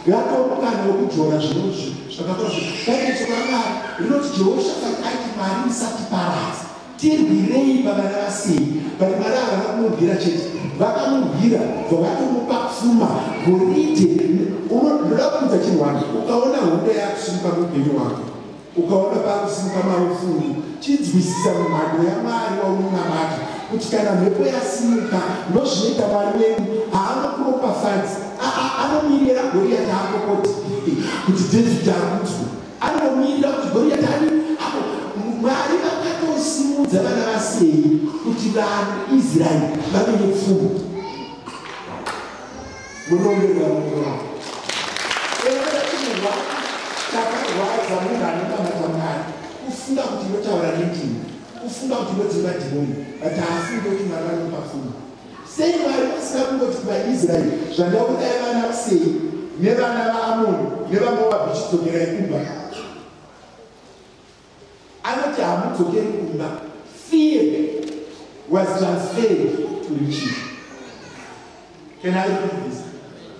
yatomukana wokujora zvinhu zvakakora kaitesomamari rinoti Jehoshafati aiti Mwari musatiparadza tirwirei pavana vasei vari Mwari havana kumubvira chete vakamubvira vakatomupa pfuma goridhe. Unoda kuudza chinhu wani ukaona hondo yakusimuka muupenyu hwako ukaona pakusimuka maufuni chinzwisisa mumhando yaMwari waunonamata kuti kana mhepo yasimuka ndozvinoita Mwari wedu haanokuropafadzi anomirira Goriati ako kuti Dhavhidhi akudzwe anomirira kuti Goriati ani apo Mwari vakatosimudza vana vasei kuti vanhu Israeri vave nepfuma. Munomberwa munhu chakarwadza munhu anonamata Mwari kufunga kuti inotaura nendimi kufunga kuti inodzima dhimoni but haafunge kuti Mwari vanopa pfuma. Sei Mwari vasina kungoti kuvaIsraeri zvandakudai vana vasei nevana vaAmoni nevaMoabhu chidzokerai kumba. Anoti hamudzokeri kumba. Fear was transferred to riches. Can I repeat this?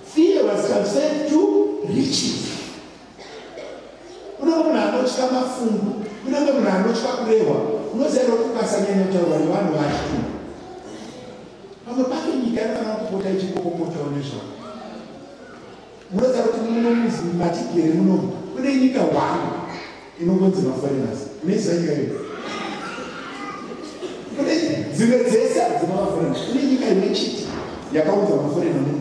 Fear was transferred to riches. Kunenge munhu anotya mafungu, kunenge munhu anotya kurehwa, unoziva kuti ukasanyanya kutaurwa nevanhu vacho. Pamwe pake nyika inofanira kupota ichikokopotawo nezvavo. Munoziva kuti muno muzi matigere munomu kune nyika hwanu inongonzi maforeigners. Munoziva nyika iyo? Kune dzimwe dzese hadzina maforeigners. Kune nyika imwe chete yakaudza maforeigner muno.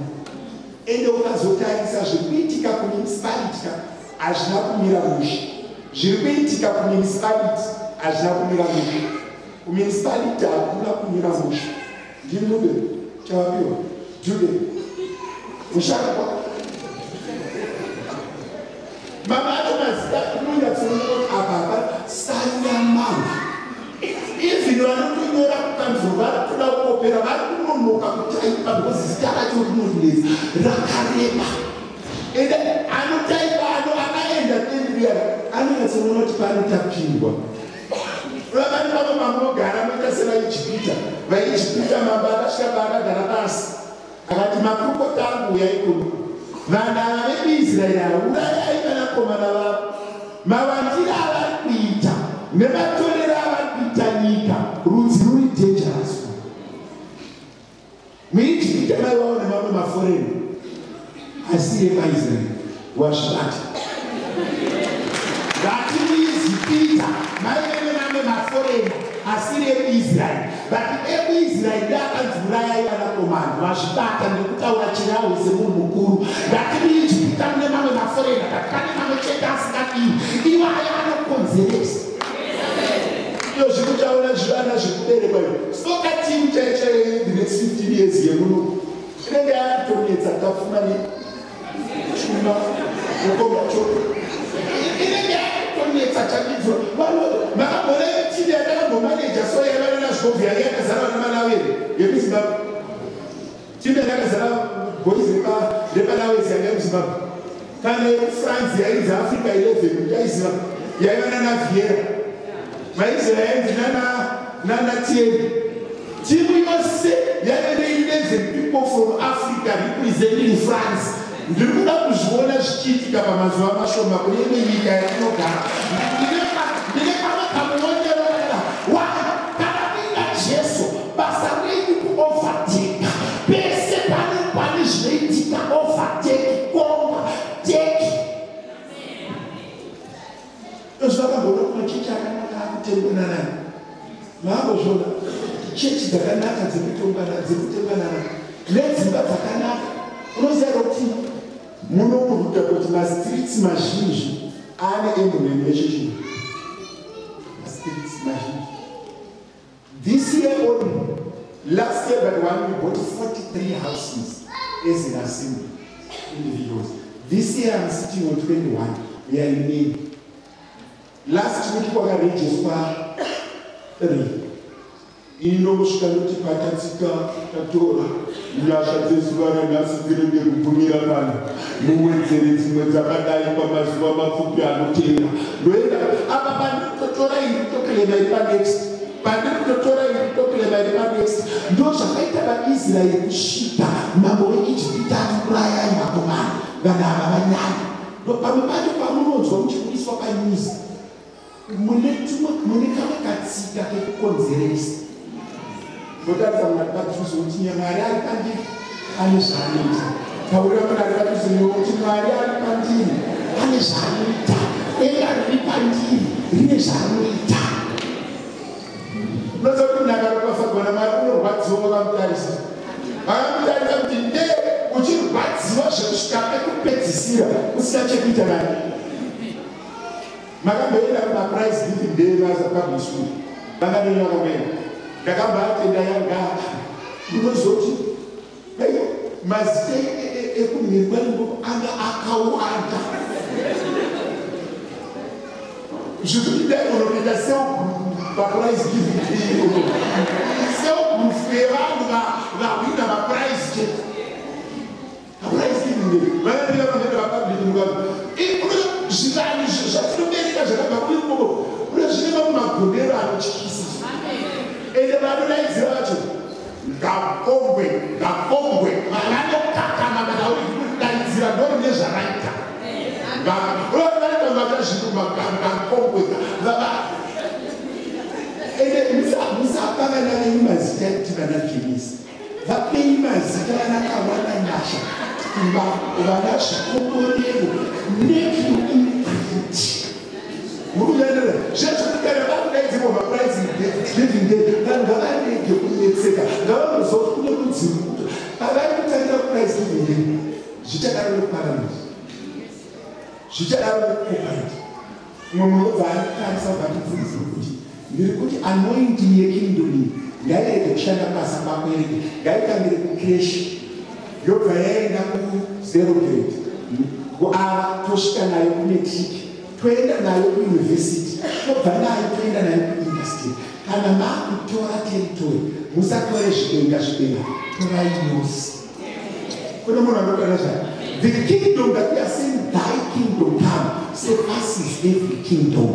Ende ukazotarisa zvikuitika kumunicipality hazvina kumira mushe. Zviri kuitika kumunicipality hazvina kumira mushe. Kumunicipality hakuna kumira mushe. Ndimude chavapiwa Jude mushaka mama acho mazita kunyanya tsono apa sanyamaru even vanokunyora kutanzuro vari kuda kuopera vari kunonoka kutaipa because zita racho rinonesa rakareba ende anotaipa ano akaenda tendriya anonyatsoona kuti panotapindwa. Vamani vavo vanogara noita sevaIjipita. VaIjipita mamba akasvika paakagara pasi akati makurukota angu uyai kuno. Vanhu ava veIsraeri urayai vanakomana vavo. Mawandiro avari kuita nematorero avari kuita nyika rudzi ruri dangerous. MuIjipita maivawo nemamwe maforeign asi evaIsraeri wazvibata. VatiIjipita maive nemamwe maforeign asi eIsraeri but eIsraeri ndakanzurayai vanakomana vazvibata nekutaura chirahwe semunhu mukuru. VatiIjipita mune mamwe maforeign but pane mamwe chete asikadii iwaya anokonzeresa. Iyo zvekutaura zvivana zvekuberekwa iyo soka timu chaicho the next 15 years yemuno inenge yakutonetsa tapfuma nechuma mukomba choko inenge yakutonetsa chakidzwa makambona timu yatakambomaneja so yavana nazvikovya yakazara nemanawere yemuzimbabwe. Timu yakazara boys repanawezi yanga yemuzimbabwe kana France yainzi Africa 11 yaiziva yaivana naviera maIsraeli nana Thierry. Timu yose yave 11 people from Africa representing France. Ndiri kuda kuzviona zvichiitika pamazuva mashoma kune imwe nyika yatinogara. Ndine pamwe kamuonero kana kuina Jesu basa redu kuovertake pese pane zvinoitika overtake konga take. Zvakagona kumachechi akanaka akutembanana maambozvona chechi dzakanaka dzekutembanana nedzimba dzakanaka. Unoziva kuti munokuruta kuti mastreets mazhinji ane emblem yechichinhu. Mastreets mazhinji this year only, last year but one we bought 43 houses as an assembly individuals. This year I'm sitting on 21. We are in May. last week kwakarejeswa inosvika noti patatsika tatora nyasha dzezuva ranhasi dzinenge kubvumira pano muwedzere dzimwe dzakadai pamazuva mapfupi anotevera ndoenda apa pandinototora iri toklema iri panext pandinototora iri toklema iri panext ndo zvakaita vaisraeri kusvika mambo weijipita atiurayai vakomana vanhu ava vanyanya ndo pamwe pacho pamunonzwa muchibudiswa panyuzi mune kamwe katsika kekukonzeresa ndotaridza munhu ari padhuze kuti nyamwari ari pandiri ane zvaanoita taurira munhu ari padhuze newe kuti mwari ari pandiri ane zvaanoita denga riri pandiri rine zvaanoita unoziva kuti munhu akaropafadzwa namwari unorwadziwa vakamutarisa vakamutarisa kuti nde uchirwadziwa zvekusvika pekupedzisira usina chekuita nani makamboenda kumaprize giving day vazapublic school vanganeni vakamboenda ndakambaatenda yanga unozoti mazita ekumhiri kwalimbo anga akawanda zvekuti dai unokuita sepaprize giving day seugrufu yevanhu vahwina maprize chete maprize giving day vanandiva vanoenda vapublic mukati zvinani zvatinobereka zvakabva kuimbomo une zvine mamwe magondero anotyisa ende vanodaidzira vacho ngakombwe vanokakama vanauri kudaidzira ndorine zvaraita ngakombwe ende musapangana vei mazita ekuti vanadzvinisa vapei mazita vanakawanda nyasha vana zvikomborero nekinoinkriti muruendera zvezvikara vakudaidzirwa maprize giving day vanhu ngavarege kunetseka ngavanoziva kune rudziruto pavari kutangira prize giving day zvichadaro neparamenti zvichadaro nekoparati mumwe munobva anotarisa vakatidzidzira kuti ndiri kuti anointing yekingdom ngairege kushanda pasi pakwereke ngaitangire kukreshi yobva yaenda kuzero grade kuava tosvika nayo kumetriki toenda nayo kuuniversity tobva nayo toenda nayo kuindustry kana maakutora territory musatore zvidenga torai yose kune munhu anotara zvake the kingdom that we are saying thy kingdom come surpasses every kingdom,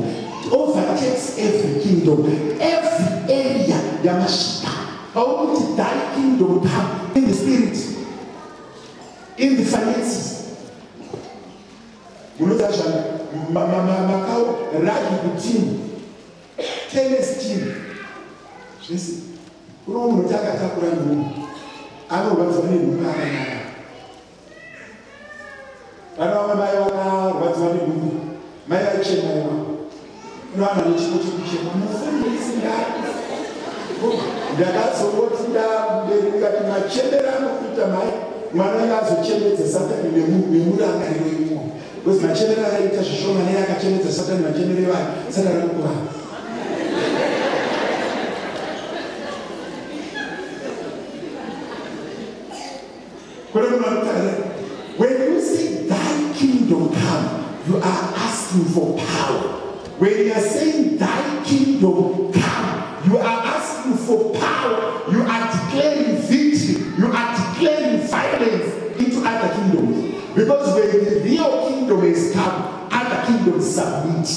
overtakes every kingdom, every area yamasvika paukuti thy kingdom come in the spirit, in the finances. Unoza zvana makao rugby team, tennis team, zvese kuno munhu takatakura nhumbu anorwadziwa nenhumbu akanaka. Vana vamwe mai vakarwadziwa nenhumbu, mai vaichemaiwa unowana nechipo chekuchema mufanisi ndakazongoti ndamubereki ndikati machemera anokuita mai mwana anga azochemedza satani nemurangariro imo because machemera akaita zvishoma neye akachemedza satani machemere vanhu satani anokuvana. When you say thy kingdom come, you are asking for power. When you are saying thy kingdom come, you are asking for power. You are declaring victory. You are declaring violence into other kingdoms. Because when the real kingdom has come, other kingdoms submit.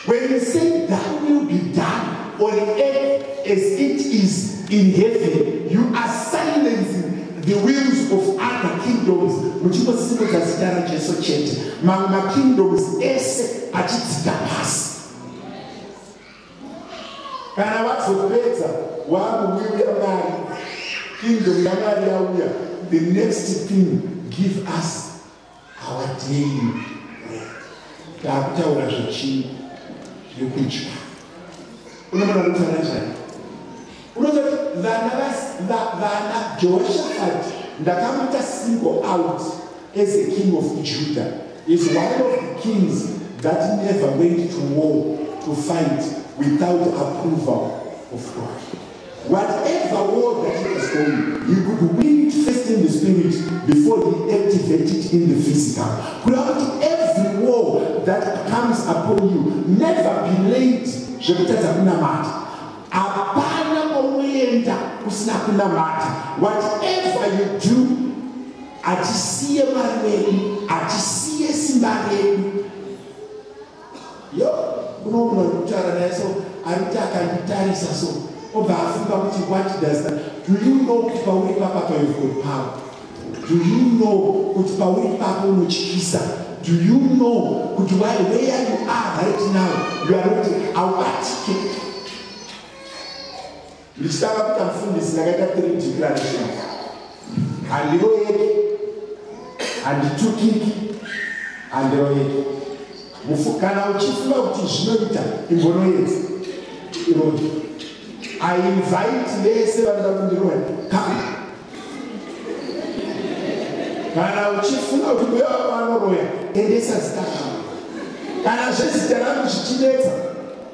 When you say thy will be done on earth as it is in heaven, you are silencing the wheels of other kingdoms. Muchiposimuka zita Jesu chete. Mamma kingdoms ese achidzika pasi. Kana vazopedza wakuuya Mwari, kingdom yaMwari yauya, the next thing, give us our daily bread. Takutaura zvechii zvekudya. Unomona kutaura zvani? Unoziva vana Jehoshaphat ndakamuita single out as a king of Judah is one of the kings that never went to war to fight without approval of God. Whatever war that he was going, he could win it first in the spirit before he activated it in the physical. Throughout every war that comes upon you, never be late. Zvekutadza kunamata. Hapana kwaunoenda kusina kunamata. Whatever you do, atisiye mari yedu, atisiye simba redu. Yo, unoona kutaura naye so, ariti akanditarisa so, obva afunga kuti what does that? Do you know kuti pauri papa you've got power? Do you know kuti pauri papa unotyisa? Do you know kuti where you are right now, you are not awabatike? Ndichitanga kuti mufundisi ndakaita 3 declarations. Handiroyeki, handitukiki, handiroyeki. Kana uchifunga kuti zvinoita imbonoedza iroyi. I invite vese vanoda kundiroya, come. Kana uchifunga kuti wewe vanoroya, endesa zita rangu. Kana zvezita rangu zvichinetsa,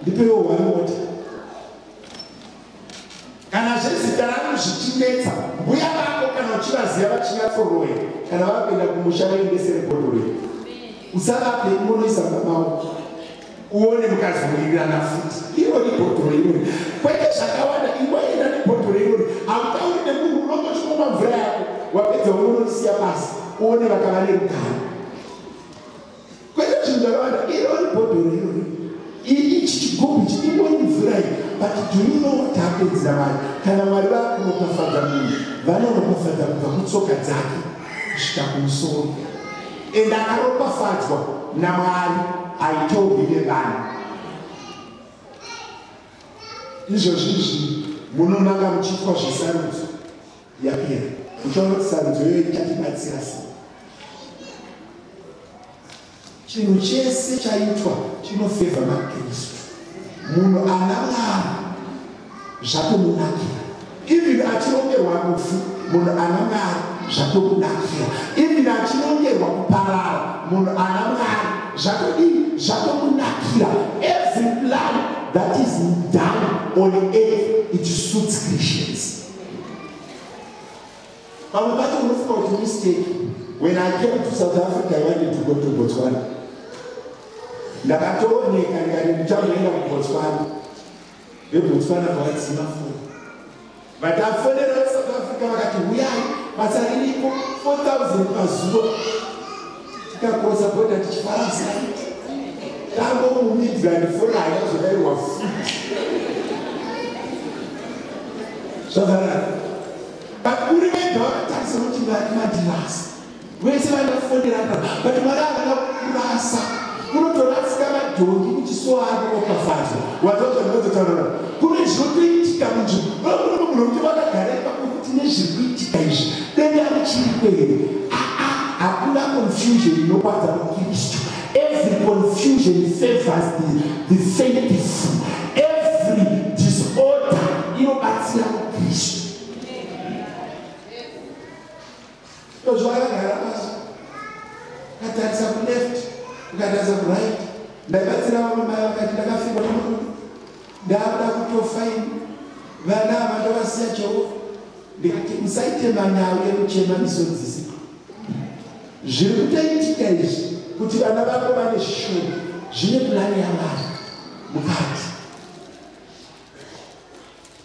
ndipewo warimota. Kana zvezita rangu zvichinetsa, mbuya vako kana uchivaziva vachinyatsoroi, kana vapinda kumusha vaendesere bhodhoro. Usavape munoisa mamaoko. Uone mukazowirirana futi. Iro ibhodhoro irori. Kwete zvakawanda ingoenda nebhodhoro irori. Hautauri nemunhu unotochimwa mvura yako. Wapedza unonosiya pasi. Uone vakava nerugare. Kwete zvinhu zvakawanda iro ibhodhoro irori. Ichi chigubhu chingori mvura iyi. But do you know what happens naMwari? Kana Mwari vakuropafadza munhu, vanoropafadza kubva kutsoka dzake kusvika kumusoro. And akaropafadzwa naMwari aitobvire vanhu. Izvozvizvi munonanga muchiitwa zvesarudzo yapera. Muchaona kuti sarudzo iyoyo ichatibatsira sei. Chinhu chese chaitwa chinofevha maKristu. Munhu ana Mwari zvatomunakira. Even achirongerwa rufu, munhu ana Mwari zvatomunakira. Even achirongerwa kuparara, munhu ana Mwari zvatomunakira. Every plan that is done on earth, it suits Christians. I'm about to look for a mistake. When I came to South Africa, I wanted to go to Botswana. Ndakatooneka ndichaenda kuBotswana. VeBotswana vakatsima foni. Vatafonera South Africa vakati uyai, basa riripo 4,000 pazuva. Tikakosa bhodha tichifarasa. Tango mumidland foni hayazodairwa futi. Zvavarara. But uri vega vakatarisa kuti vari madirasi. Vese vanofonera apa. But Mwari havana kurasa. Unotorasika madhongi muchiso avo opafadzwa. Watototaura. Kune zvinotoitika munzvimbo. Munhu kuti vakagara ipapo kuti nezviri kuitika izvi. Dende amuchiriko here. Hakuna confusion inokwadza muKristu. Every confusion favors the faithful. Every disorder inobatsira muKristu. Zvakagara pasi. Katarisa kuleft. Ukatarisa kuright. Ndakabatsira vamwe mai vakati ndakafirwa nemunhu. Ndakuda kutofaini. Vana vandavasiya Jehovha. Ndikati musaite manyawi emuchema misonzisi. Zviri kutoitika izvi kuti vana vako vane shuwa. Zvine plani yaMwari mukati.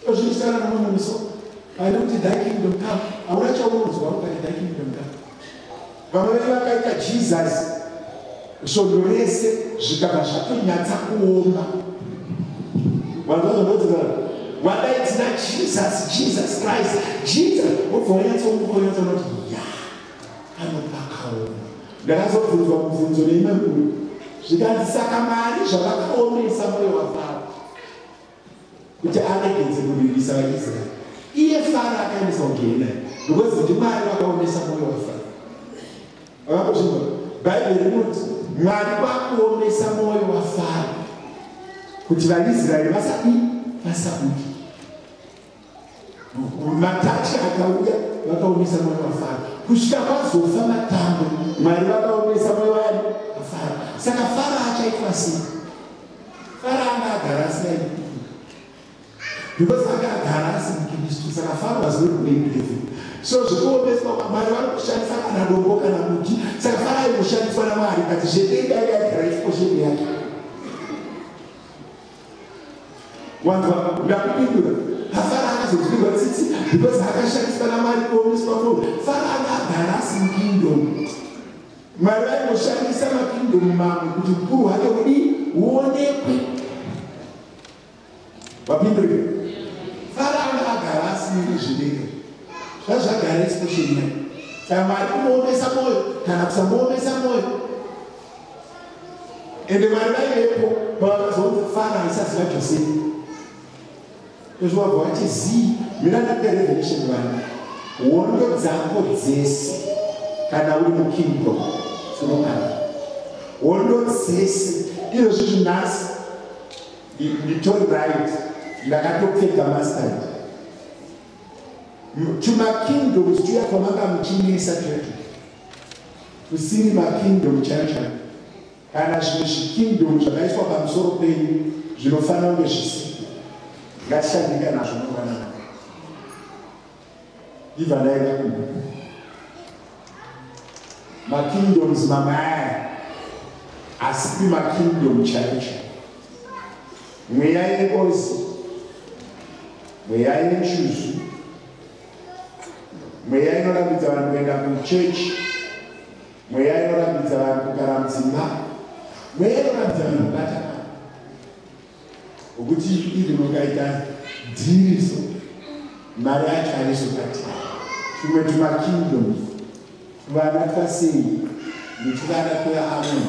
Ozvinisana nomumwe muso. Pane kuti thy kingdom come. Hauna chaunonzwa ukati thy kingdom come. Vamwe vakaita Jesus. Svondo rese zvikabva zvatonyatsa kuoma. Wadaidzira Jesus Christ. Jesus wobva wanyatsokuonyatsa kuti anopakaoma. Ndakazobvunzwa mubvunzo neimwe munhu. Zvikanzi saka mari zvavakaomesa mwoyo waFaro kuti aregedze kuvirisa vaIsraeri. Iye Faro akaendesa kugehena because kuti Mwari vakaomesa mwoyo waFaro. Vakambozvinzwa? Bhaibheri rinoti Mwari vakuomesa mwoyo waFaro kuti vaIsraeri vasabude. Matachi akauya vakaomesa mwoyo waFaro. Kusvika kwazofa matambo Mwari vakaomesa mwoyo waFaro. Saka Faro achaitwa sei? Faro anga agara asina because akagara asi muKristu. Saka Faro was not going to heaven. So zvikuomeswa kwaMwari vari kushandisa kana dombo kana muti. Saka Faro aingoshandiswa naMwari kati zvedenda yagara ipo wanzwa ndakupindura Fara anazozvirirwa tsitsi because akashandiswa naMwari kuomeswa food. Fara agara asina kingdom. Mwari ainoshandisa makingdom mamwe kuti ukuru hwake huonekwe. Wapindurika? Fara agara asina zvinenge. Zvazvagara expression yake. Kana Mwari kumuomesa moyo kana kusamuomesa moyo. Ende Mwari vaivepo pavakazonzi Fara aisaziva Josefa. Because what you see, Miranda Revelation 1, one example this, kana uri mu kingdom, sinokana. One says, ilo zvinhu nhasi, nditori right, ndakatopfeka mustard. Tuma kingdoms tuya kwamanga muchinesa chetu. Kusini makingdom chacha. Kana zvimwe zvikingdom zvakaiswa pamusoro penyu, zvinofanira kunge zvisipo. Ngashandika nazvo mwana. Iva ndaenda kunhu. Makingdoms mamaya. Asipi makingdom chaicho. Mweya yengozi. Mweya yenchuzu. Mweya inorambidza vanhu kuenda kuchechi. Mweya inorambidza vanhu kugara mudzimba. Mweya inorambidza vanhu kubatana. Ukuthi ili nokaita dhiriso mari yacho haizokati tumwe tumakingdoms vana twasei netvana tweamoni.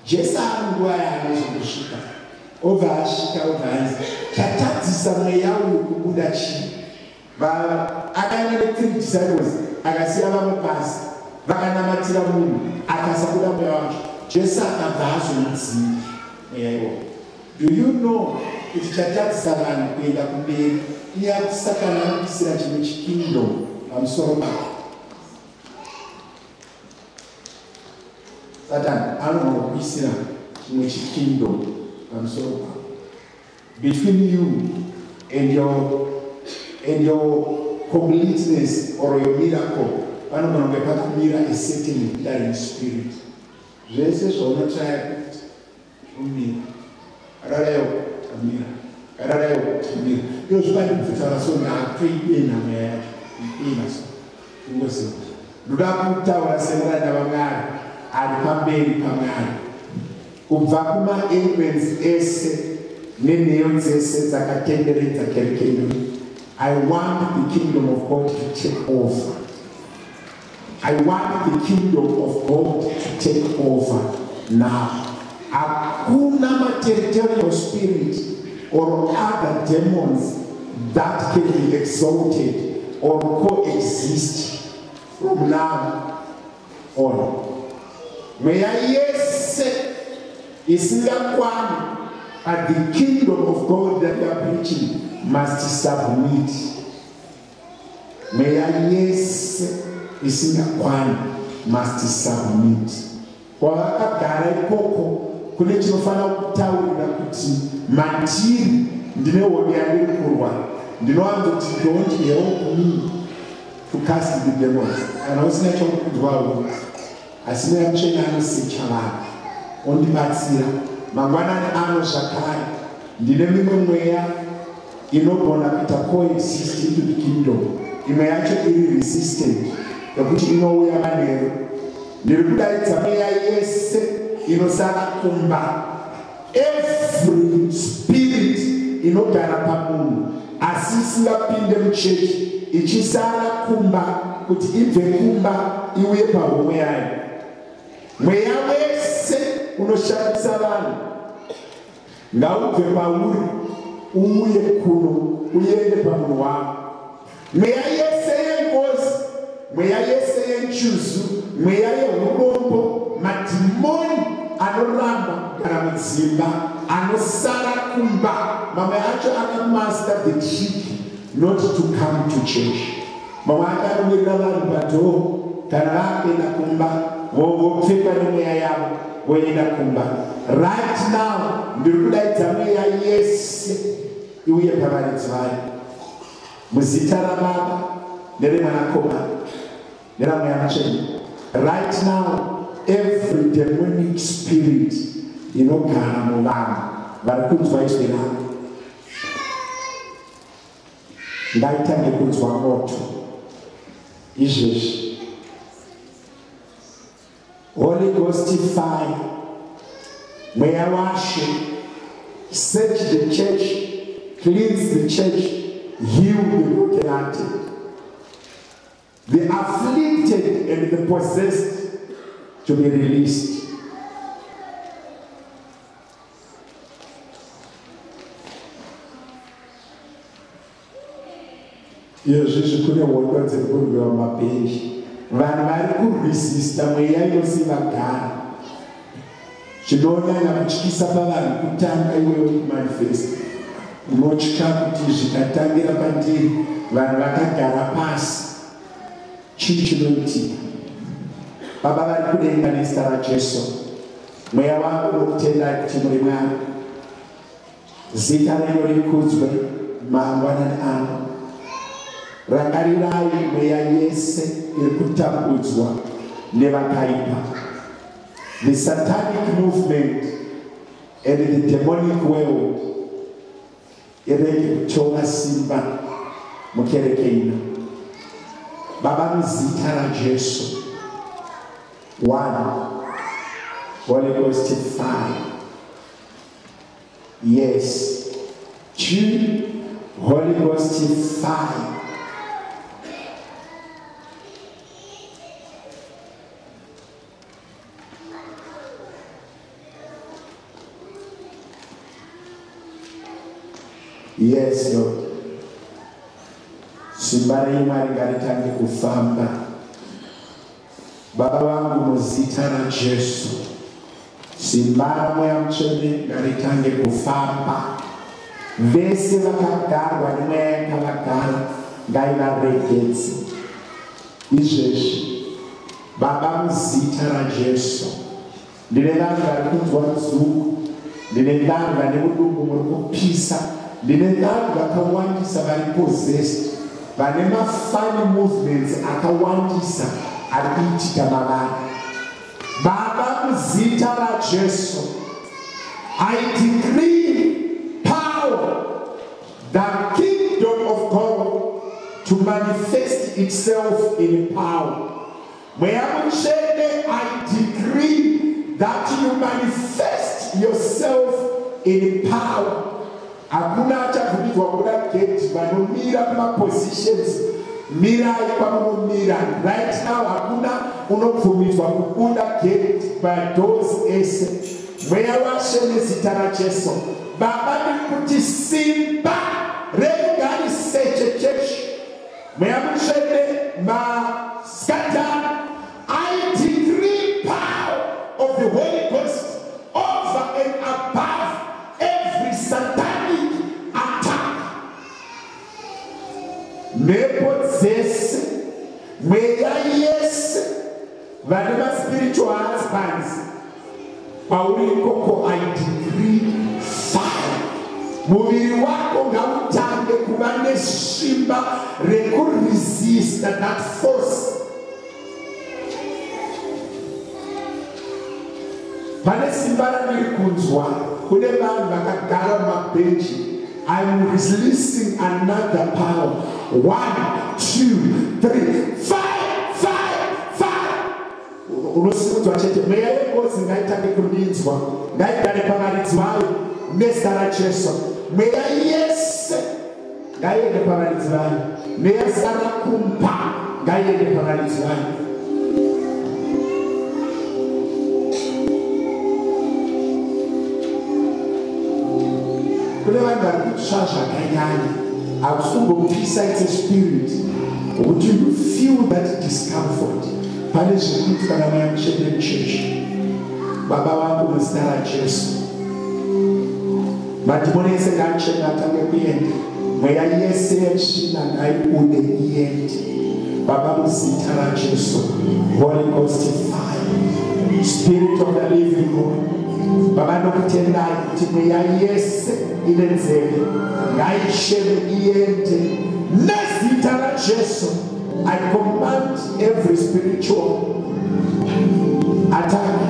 Jesu ari nguva yaanozokusvika obva asvika obva anzi tatadzisa mweya uyu kubuda chii. Akaenda ne3 disciples akasiya vamwe pasi vakanamatira munhu akasabuda mweya wacho. Jesu akabva azomudzima mweya iwoyo. Do you know kuti chatadzisa vanhu kuenda kumberi iyakusakana kuisira chimwe chikingdom pamusoro pako? Satani anogona kuisira chimwe chikingdom pamusoro pako. Between you and your completeness or your miracle, vanogona kunge pakamira a certain hindering spirit. Zvese zvaunotraya kuti umira. Karareo kamira. Karareo kamira. Iyo zvipandi kutaura so ndatoibena mweya yacho. Ina so. Ingose. Ndoda kutaura semuranda waMwari ari pamberi paMwari. Kubva kuma-elements ese nenheyo dzese dzakatenderedza kereke ino. I want the kingdom of God to take over. I want the kingdom of God to take over now. Hakuna materitorial spirit or other demons that can be exalted or coexist from now on. Mweya yese isingakwani at the kingdom of God that we are preaching must submit. Mweya yese isingakwani must submit. Kwa vakagara ikoko kune chinofanira kutaurira kuti matiri ndine hodo yandiri kurwa. Ndinowanzoti don't help me to cast the demons. Kana usina chokudwawo asi mweya mutsvene anosecha vanhu ondibatsira. Mangwanani ano zvakare ndine mimwe mweya inogona kuita coexist into the kingdom. Imwe yacho iri resistant yokuti inouya manheru. Ndiri kudaidza mweya yese inosara kumba. Every spirit inogara pamunhu asi isingapinde muchechi ichisara kumba kuti ibve kumba iuye pahomwe yayo. Mweya wese unoshandisa vanhu ngaubve pauri uuye kuno uende pamunhu wako. Mweya yese yengozi, mweya yese yenchuzu, mweya yeurombo, madhimoni anoramba kugara mudzimba, anosara kumba, mamwe acho akamaster the trick not to come to church. Mamwe akarumirira vanhu padhoo kana vakuenda kumba vopfekwa nemweya yavo voenda kumba. Right now ndiri kudaidza mweya yese iuye pavaridzi vayo muzita raBaba nereMwanakomana neramweya mutsvene. Right now every demonic spirit inogara muvanhu vari kunzwa izwi rangu ngaitange kunzwa moto izvezvi. Holy Ghost fire, mweya washe, search the church, cleanse the church, heal the brokenhearted, the afflicted and the possessed to be released. Izvezvi kune hondo dziri kurwiwa mabhenji, vanhu vari kuresista mweya inosivagara. Zvinonyanya kutyisa pavanhu kutanga iwewe kumanifesta. Unotya kuti zvikatangira pandiri vanhu vakagara pasi chii chinoitika. Baba vari kudenga nezita raJesu, mweya wangu unokutendai kuti muri Mwari. Zita renyu rikudzwe mangwanani ano. Rangarirai mweya yese iri kutambudzwa nevakaipa. The satanic movement and the demonic world irege kutora simba mukereke ino. Baba muzita raJesu. 1. Holy Ghost fire. Yes. 2. Holy Ghost fire. Yes, Lord. Simba renyu Mwari ngaritange kufamba. Baba vangu muzita raJesu, simba ramweya mutsvene ngaritange kufamba. Vese vakagarwa nemweya yakavagara ngaivaregedze izvezvi. Baba muzita raJesu, ndine vanhu vari kunzwa muzungu, ndine vanhu vane mudumbu muri kupisa, ndine vanhu vakawandisa vari possessed, vane mafani movements akawandisa ari kuitika mavari. Baba muzita raJesu, I decree power, the kingdom of God to manifest itself in power. Mweya mutsvene, I decree that you manifest yourself in power. Hakuna achabvumidzwa kuda gate, vanomira kumapositions, mirai kwamunomira. Right now hakuna unobvumidzwa kubuda gate padoors ese. Mweya washe nezita raJesu, Baba ndikuti simba renyu ngariseche chechi. Mweya mutsvene maskata, I decree power of the Holy Ghost over and above every satanic attack. Mwepo dzese, mweya yese, vane ma-spiritual husbands, pauri ikoko I decree fire. Muviri wako ngautange kuva nesimba rekuresist that force. Pane simba randiri kunzwa, kune vanhu vakagara mumabhenji. I'm releasing another power. 1, 2, 3, fire, fire, fire. Unosimudzwa chete, mweya yengozi ngaitange kudinzwa, ngaigare pavaridzi vayo nezita raJesu. Mweya yese ngaiende pavaridzi vayo, neyasara kumpa ngaiende pavaridzi vayo. Kune vanhu vari kutsva zvakanyanya, hakusungopisa, it's a spirit. Would you feel that discomfort? Pane zvekuitika namweya mutsvene muchechi. Baba vangu muzita raJesu, madhimoni ese ngaatsvene atange kuenda, mweya yese yetsvina ngaibude iende. Baba muzita raJesu, Holy Ghost fire, Spirit of the living God. Baba ndokutendai kuti mweya yese ine nzeve ngaitsvene iende nezita raJesu. I command every spiritual attack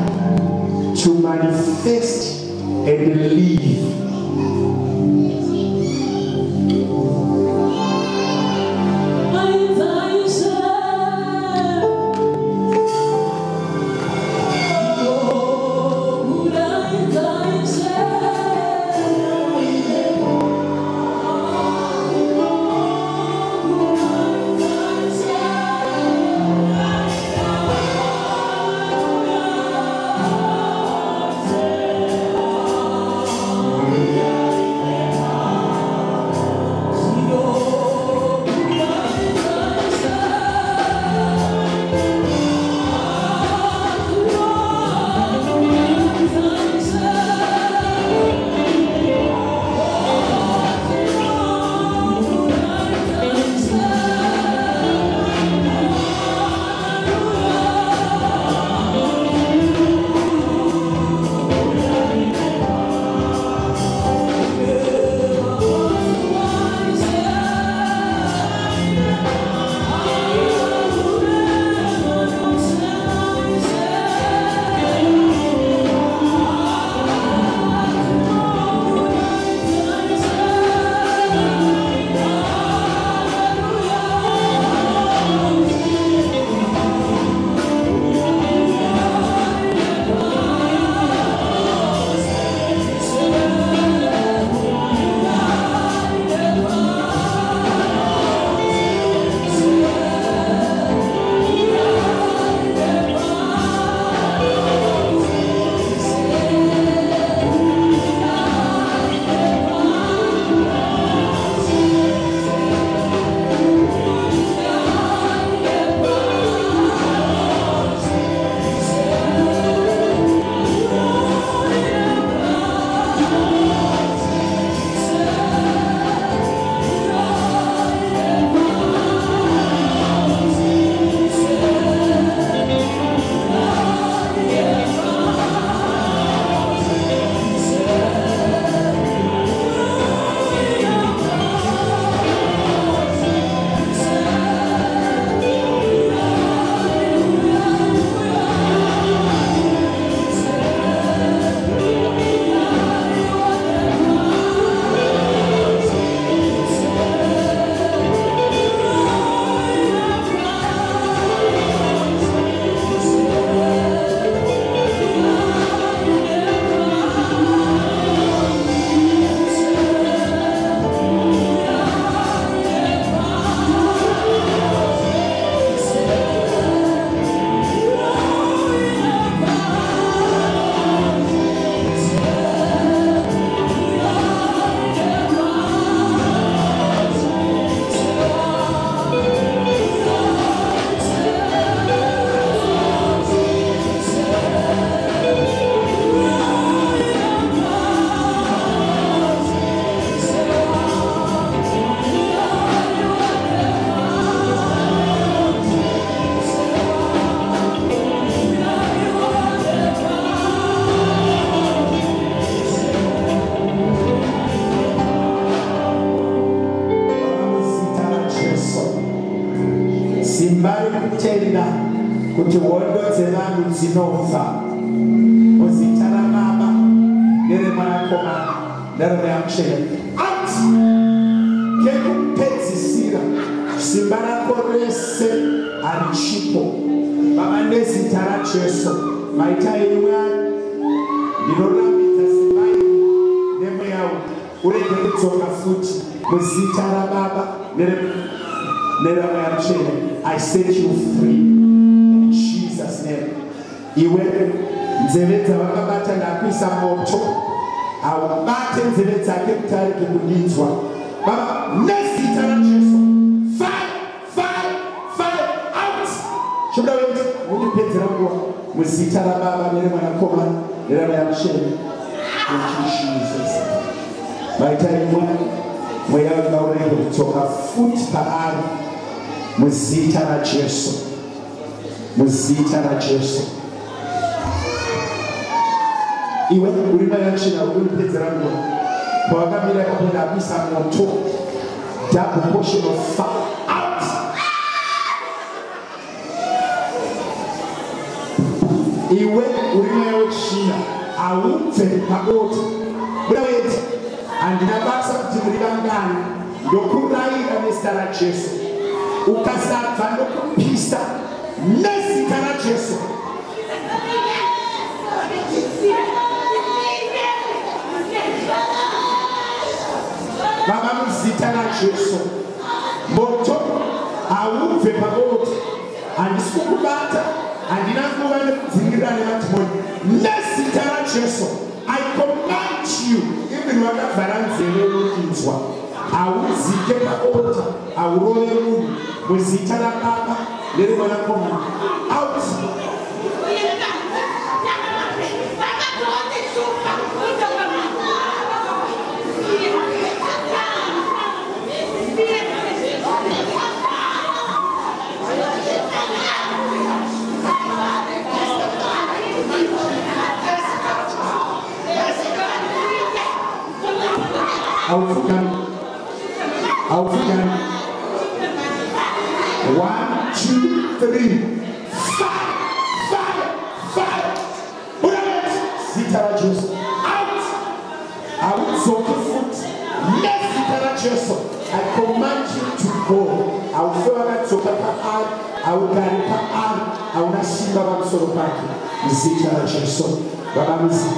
to manifest and leave. Tenda kuti hondo dzevanhu dzinofa muzita raBaba neremwanakomana neremweya mutsvene. Ati kekupedzisira simba rako rese harichipo. Baba, nezita raJesu maitai Mwari, ndinorambidza simba iri nemweya urege kudzoka futi muzita raBaba neremweya mutsvene. I set you free in Jesus' name. Iwe nzeve dzavakabata ndakuisa moto, awabate nzeve dzake kuti arege kudinzwa. Baba, nezita raJesu, fire out. Shobda wetu unipedzera nguva muzita raBaba neremwanakomana neremweya mutsvene. Thank you, Jesus. Maitai Mwari, mweya ngaurege kudzoka futi paari muzita raJesu, muzita raJesu. Iwe uri mayachina unipedzera nguva pawakamira kapenda kuisa moto, double portion of fire out. Iwe uri mayachina awubve pabota buda weti andinabasa kuti muri vangani ndokurayira nezita raJesu ukasabva ndokupisa nezita raJesu baba muzita raJesu moto awubve pabota handisi kukubata handina kuva nekudzivirira nemadhimoni nezita raJesu I command you even wakavhara nzeve unoinzwa hauzike paota haurove munhu muzita rababa neremwanakomana out Aufgegangen. 1, 2, 3. Fire! Bullet! Zitara Jesu. Out! Out of the foot. Yes, Zitara Jesu. I command you to go. I will follow to Papa. I will carry Papa. I will not see Baba Soropaki. Zitara Jesu. Baba Misi.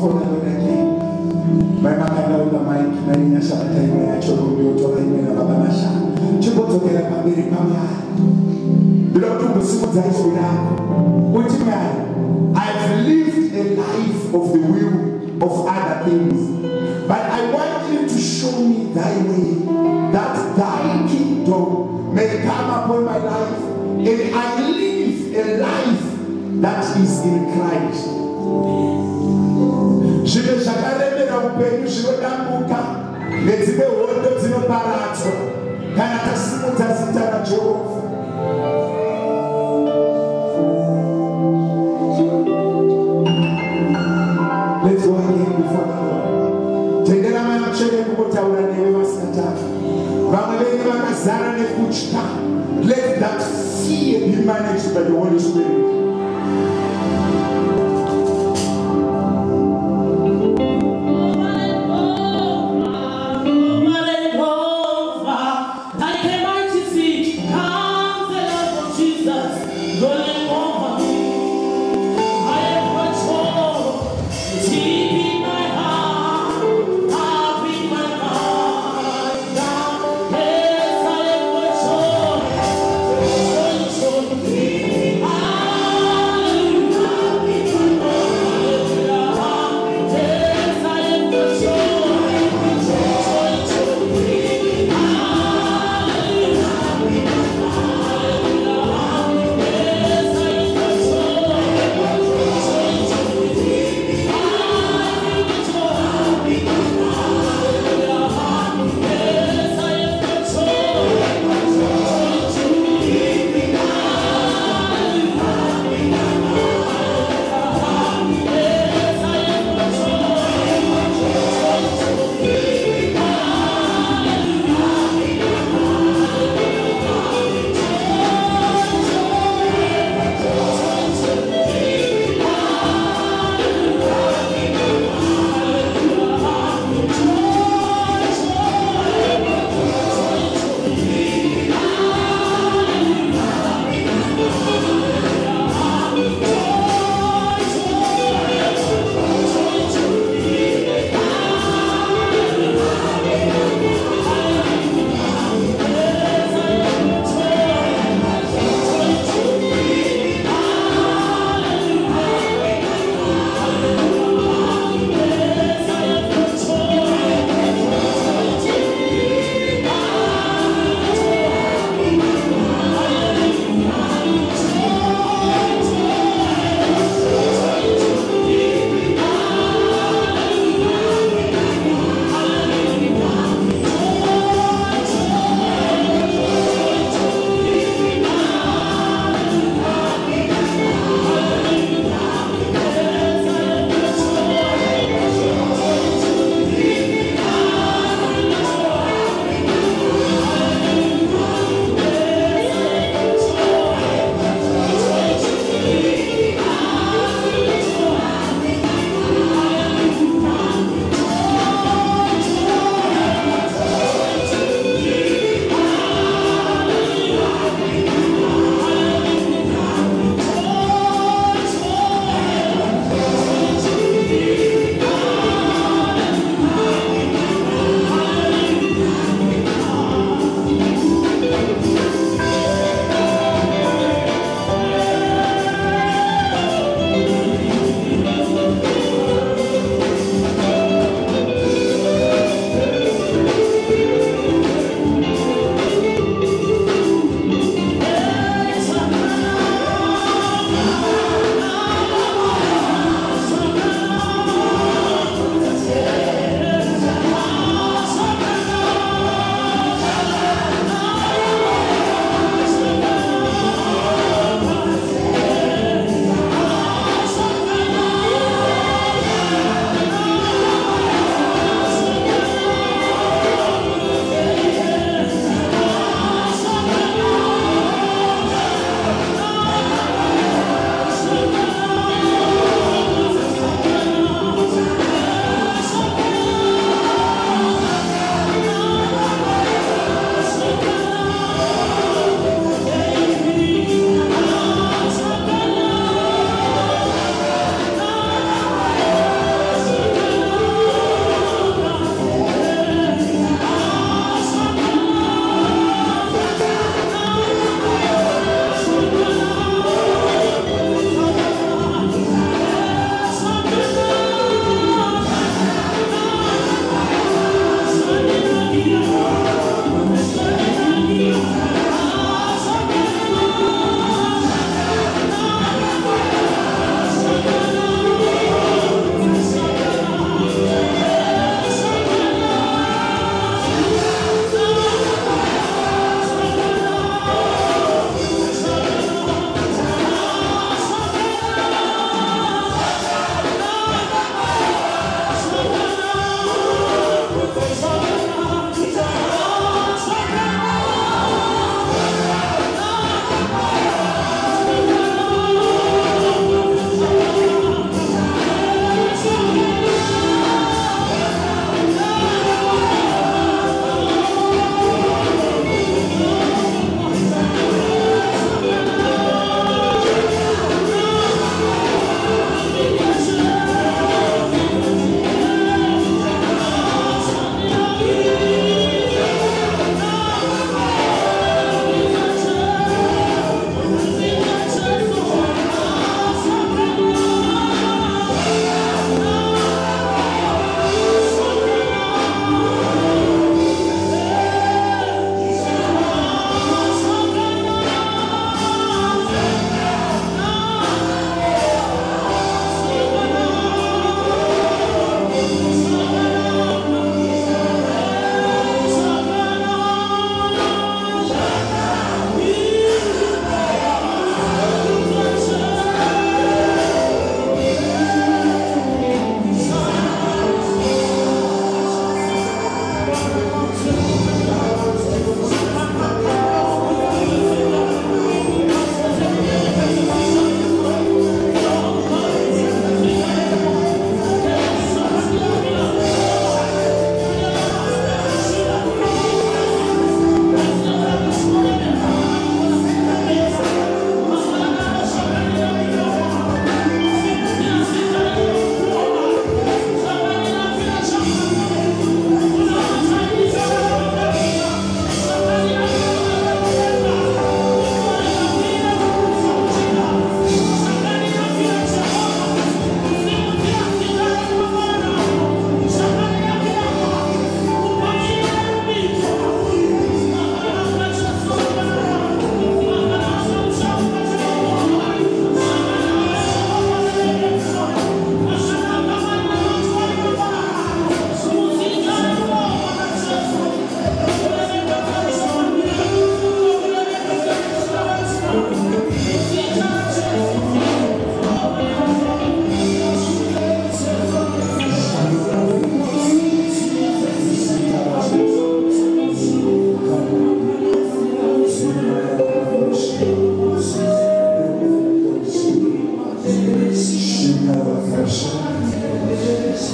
before the Lord again. My mother with the mic, Marina Sabata, Choro, and Babamasha. Chibotokera Pamiri Pamia. Beloved to the Sumutais with man, I've lived a life of the will of other things. But I want you to show me thy way, that thy kingdom may come upon my life, and I live a life that is in Christ. Shibe shakaremera upenyu zvinodambuka nedzimwe hondo dzinoparadzwa kana tasimudza zita raJehovha. Let's go again before the Lord. Tendera mwana mcheke kukotaura newe vasatatu. Vamwe venyu vakazara nekutya. Let that fear be managed by the Holy Spirit. Yes, I am.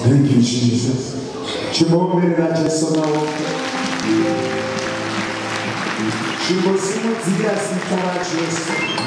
Thank you, Jesus. Chimomberera Jesu nawo. Chimosimudzira zita raJesu.